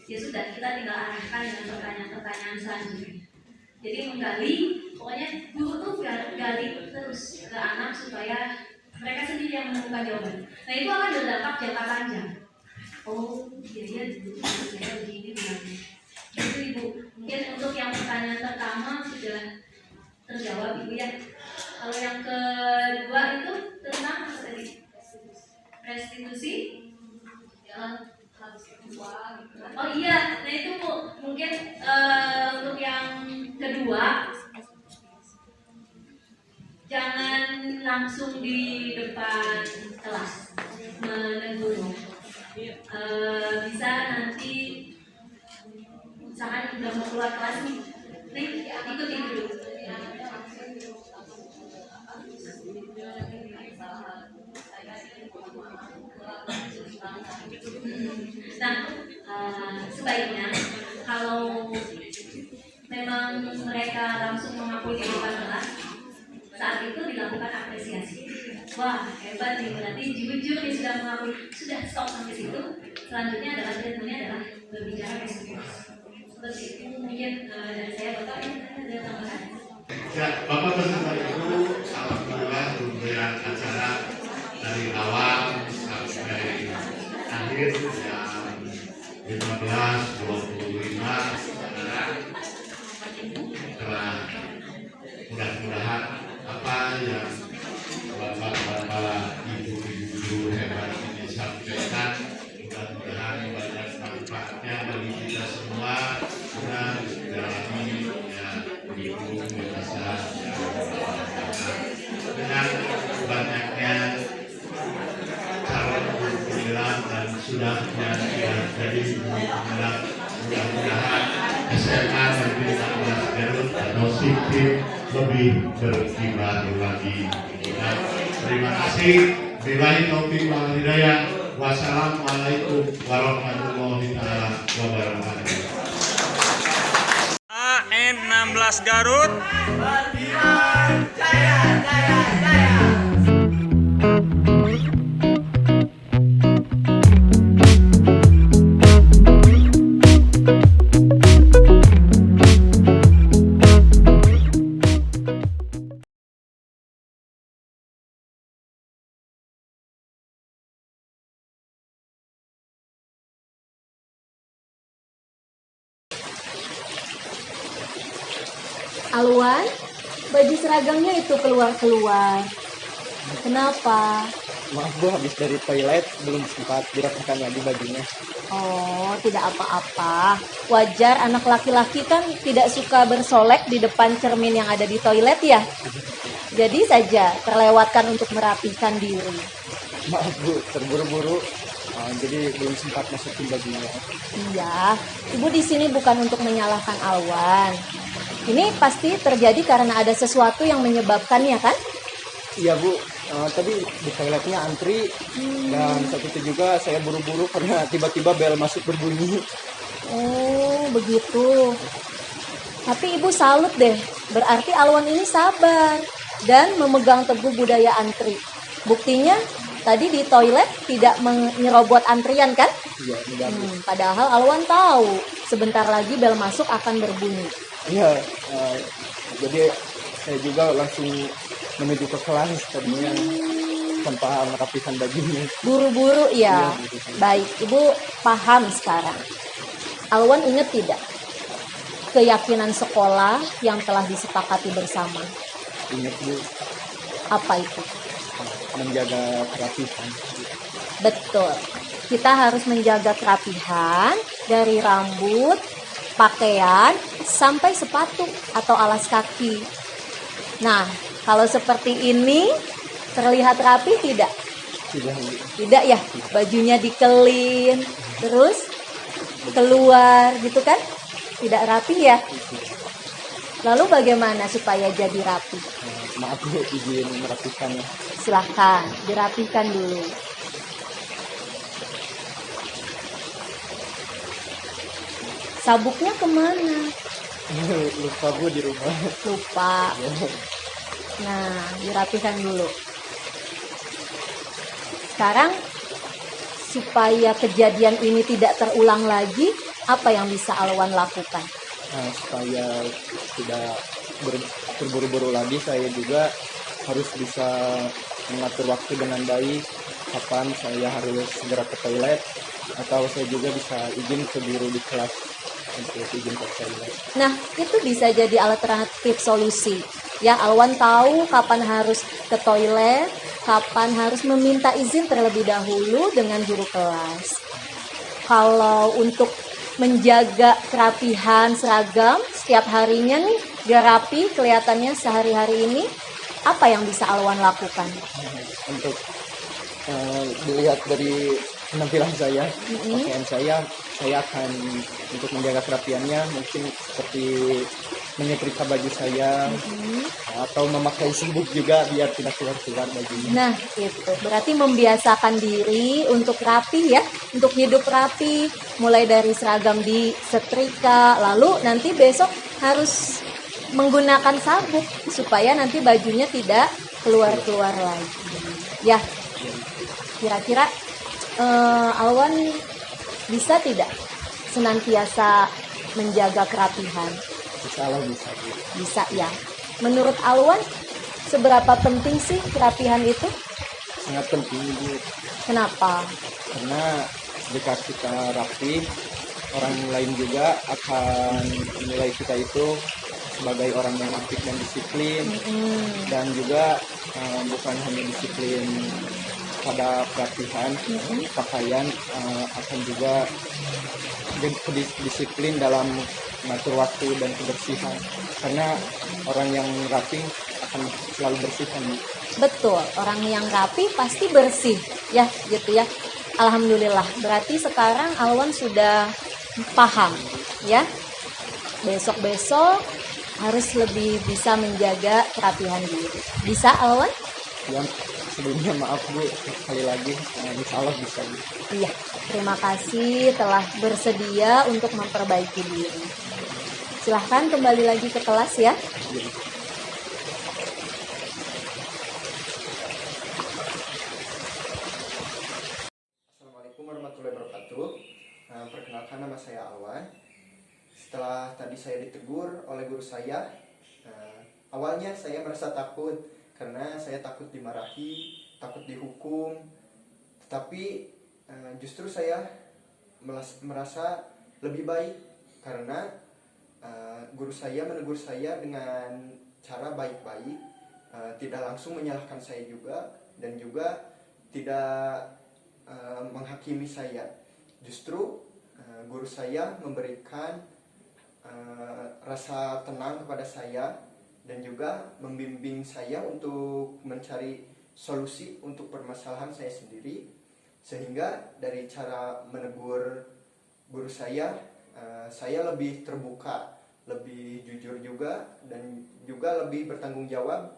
Ya sudah, kita tinggal arahkan dengan pertanyaan-pertanyaan selanjutnya. Jadi menggali, pokoknya guru tuh gali terus ke anak supaya mereka sendiri yang menemukan jawaban. Nah itu akan berdampak jangka panjang. Oh, jadi dulu saya begini bilangnya. Gitu Ibu. Mungkin untuk yang pertanyaan pertama sudah terjawab Ibu ya. Kalau yang kedua itu tentang apa tadi? Restitusi. Oh iya, nah itu Bu. Mungkin untuk yang kedua, jangan langsung di depan kelas menegur. Bisa nanti misalkan udah mau keluar kelas nih, ikutin dulu. Nah, sebaiknya kalau memang mereka langsung mengakui di depan kelas, saat itu dilakukan apresiasi. Wah, hebat nih, berarti jujur dia sudah mengakui. Sudah, stop sampai situ. Selanjutnya adalah treatmentnya adalah berbicara respons. Seperti itu mungkin dari saya. Bapak ini ada tambahan? Ya, Bapak beserta Ibu, alhamdulillah pemberian acara dari awal sampai akhir jam 15.25 telah mudah-mudahan yang bapak-bapak, ibu-ibu guru hebat ini sampaikan. Mudah-mudahan banyak manfaatnya bagi kita semua dan menjalani ya hidup biasa dengan banyaknya calon guru pemilihan dan sudahnya jadi guru pemilihan. Mudah-mudahan SMA Negeri 16 Garut atau SIPIP lebih berkibar lagi. Nah, terima kasih. Billahi taufiq wal hidayah. Wassalamualaikum warahmatullahi wabarakatuh. AN 16 Garut. Alwan, baju seragamnya itu keluar-keluar. Kenapa? Maaf Bu, habis dari toilet belum sempat dirapikan lagi bajunya. Oh, tidak apa-apa. Wajar anak laki-laki kan tidak suka bersolek di depan cermin yang ada di toilet ya. Jadi saja terlewatkan untuk merapikan diri. Maaf Bu, terburu-buru. Jadi belum sempat masukin bajunya. Iya, Ibu di sini bukan untuk menyalahkan Alwan. Ini pasti terjadi karena ada sesuatu yang menyebabkannya kan? Iya Bu, tadi di toiletnya antri dan saat itu juga saya buru-buru karena tiba-tiba bel masuk berbunyi. Oh, begitu. Tapi Ibu salut deh, berarti Alwan ini sabar dan memegang teguh budaya antri. Buktinya tadi di toilet tidak menyerobot antrian kan? Iya, tidak Bu. Padahal Alwan tahu sebentar lagi bel masuk akan berbunyi. Iya, jadi saya juga langsung menuju ke kelas tadinya tanpa merapikan bajunya. Buru-buru ya. Iya, gitu. Baik, Ibu paham sekarang. Alwan ingat tidak keyakinan sekolah yang telah disepakati bersama? Ingat Bu, Apa itu? menjaga kerapihan. Betul. Kita harus menjaga kerapihan dari rambut, pakaian, sampai sepatu atau alas kaki. Nah, kalau seperti ini terlihat rapi tidak? Tidak Bu. Tidak ya, bajunya dikelin, terus keluar gitu kan? Tidak rapi ya? Lalu bagaimana supaya jadi rapi? Maaf Bu, izin merapikannya. Silahkan, dirapikan dulu. Sabuknya kemana? Lupa Bu di rumah. Lupa. Nah, dirapikan dulu. Sekarang, supaya kejadian ini tidak terulang lagi, apa yang bisa Alwan lakukan? Nah, supaya tidak terburu-buru lagi, saya juga harus bisa mengatur waktu dengan baik. Kapan saya harus segera ke toilet, atau saya juga bisa izin ke guru di kelas untuk izin ke toilet. Nah, itu bisa jadi alternatif solusi. Ya, Alwan tahu kapan harus ke toilet, kapan harus meminta izin terlebih dahulu dengan guru kelas. Kalau untuk menjaga kerapihan seragam setiap harinya nih, biar rapi kelihatannya sehari-hari ini, apa yang bisa Alwan lakukan? Untuk dilihat dari penampilan saya, pakaian saya akan untuk menjaga kerapiannya mungkin seperti menyetrika baju saya atau memakai serbuk juga biar tidak keluar-keluar bajunya. Nah, itu berarti membiasakan diri untuk rapi ya, untuk hidup rapi, mulai dari seragam disetrika, lalu nanti besok harus menggunakan sabuk supaya nanti bajunya tidak keluar-keluar lagi. Ya, kira-kira Alwan bisa tidak senantiasa menjaga kerapihan? Insyaallah bisa Bu. Bisa ya. Menurut Alwan, seberapa penting sih kerapihan itu? Sangat penting Bu. Kenapa? Karena jika kita rapi, orang lain juga akan menilai kita itu sebagai orang yang aktif dan disiplin, dan juga bukan hanya disiplin pada pelatihan pakaian, akan juga disiplin dalam mengatur waktu dan kebersihan, karena orang yang rapi akan selalu bersih kan. Betul, orang yang rapi pasti bersih ya gitu ya. Alhamdulillah, berarti sekarang Alwan sudah paham ya. Besok-besok harus lebih bisa menjaga kerapihan diri. Bisa Alwan? Ya, sebelumnya maaf Bu, sekali lagi, insya Allah bisa Bu. Iya, terima kasih telah bersedia untuk memperbaiki diri. Silahkan kembali lagi ke kelas ya. Assalamualaikum warahmatullahi wabarakatuh. Perkenalkan, nama saya Alwan. Setelah tadi saya ditegur oleh guru saya, awalnya saya merasa takut karena saya takut dimarahi, takut dihukum. Tetapi justru saya merasa lebih baik karena guru saya menegur saya dengan cara baik-baik, tidak langsung menyalahkan saya juga, dan juga tidak menghakimi saya. Justru guru saya memberikan rasa tenang kepada saya dan juga membimbing saya untuk mencari solusi untuk permasalahan saya sendiri, sehingga dari cara menegur guru saya lebih terbuka, lebih jujur juga, dan juga lebih bertanggung jawab,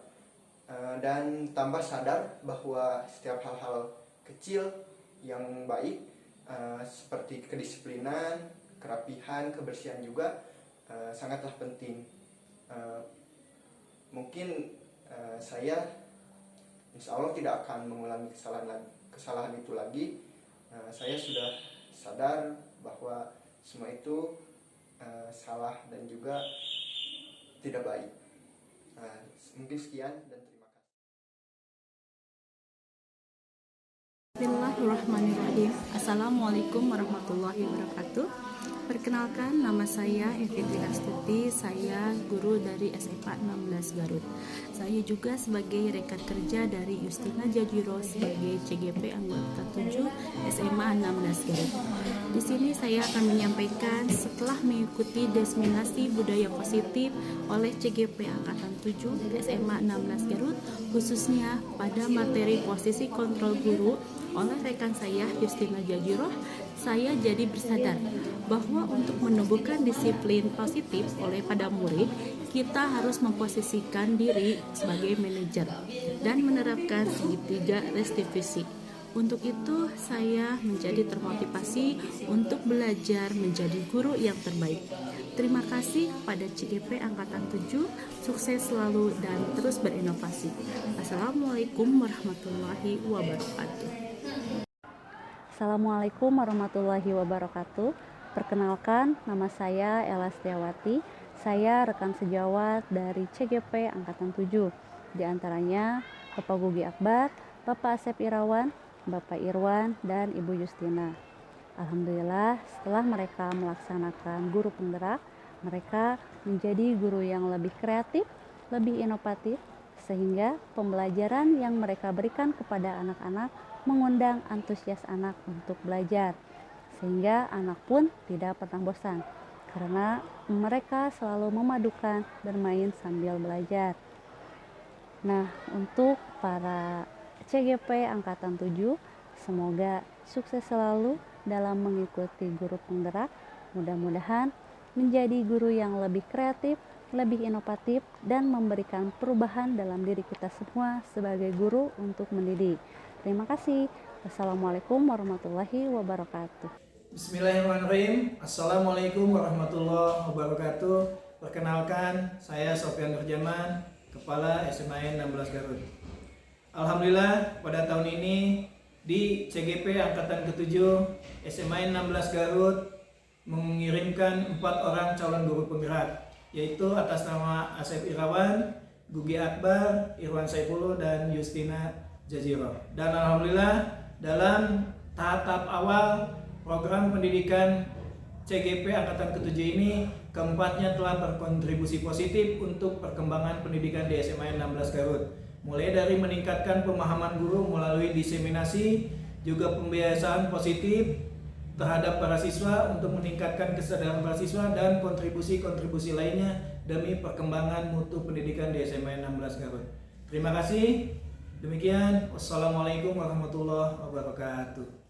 dan tambah sadar bahwa setiap hal-hal kecil yang baik seperti kedisiplinan, kerapihan, kebersihan juga sangatlah penting. Mungkin saya insya Allah tidak akan mengulangi kesalahan itu lagi. Saya sudah sadar bahwa semua itu salah dan juga tidak baik. Mungkin sekian dan terima kasih. Bismillahirrahmanirrahim. Assalamualaikum warahmatullahi wabarakatuh. Perkenalkan, nama saya Evita Astuti, saya guru dari SMA 16 Garut. Saya juga sebagai rekan kerja dari Justina Jajiro sebagai CGP anggota 7 SMA 16 Garut. Di sini saya akan menyampaikan setelah mengikuti diseminasi budaya positif oleh CGP angkatan 7 SMA 16 Garut, khususnya pada materi posisi kontrol guru oleh rekan saya Justina Jajiro, saya jadi bersadar bahwa untuk menumbuhkan disiplin positif oleh pada murid, kita harus memposisikan diri sebagai manajer dan menerapkan segitiga restitusi. Untuk itu, saya menjadi termotivasi untuk belajar menjadi guru yang terbaik. Terima kasih pada CGP Angkatan 7, sukses selalu dan terus berinovasi. Assalamualaikum warahmatullahi wabarakatuh. Assalamualaikum warahmatullahi wabarakatuh. Perkenalkan, nama saya Ella Setiawati. Saya rekan sejawat dari CGP Angkatan 7. Di antaranya Bapak Gugi Akbar, Bapak Asep Irawan, Bapak Irwan, dan Ibu Justina. Alhamdulillah, setelah mereka melaksanakan guru penggerak, mereka menjadi guru yang lebih kreatif, lebih inovatif, sehingga pembelajaran yang mereka berikan kepada anak-anak mengundang antusias anak untuk belajar, sehingga anak pun tidak pernah bosan karena mereka selalu memadukan bermain sambil belajar. Nah, untuk para CGP Angkatan 7, semoga sukses selalu dalam mengikuti guru penggerak. Mudah-mudahan menjadi guru yang lebih kreatif, lebih inovatif, dan memberikan perubahan dalam diri kita semua sebagai guru untuk mendidik. Terima kasih. Wassalamualaikum warahmatullahi wabarakatuh. Bismillahirrahmanirrahim. Assalamualaikum warahmatullahi wabarakatuh. Perkenalkan, saya Sofyan Nurjaman, Kepala SMA 16 Garut. Alhamdulillah, pada tahun ini di CGP Angkatan ke-7 SMA 16 Garut mengirimkan 4 orang calon guru penggerak, yaitu atas nama Asep Irawan, Gugi Akbar, Irwan Saifullah, dan Justina Jajiro. Dan alhamdulillah dalam tahap awal program pendidikan CGP Angkatan ke-7 ini Keempatnya telah berkontribusi positif untuk perkembangan pendidikan di SMA 16 Garut. Mulai dari meningkatkan pemahaman guru melalui diseminasi, juga pembiasaan positif terhadap para siswa untuk meningkatkan kesadaran para siswa dan kontribusi-kontribusi lainnya demi perkembangan mutu pendidikan di SMA 16 Garut. Terima kasih. Demikian, wassalamualaikum warahmatullahi wabarakatuh.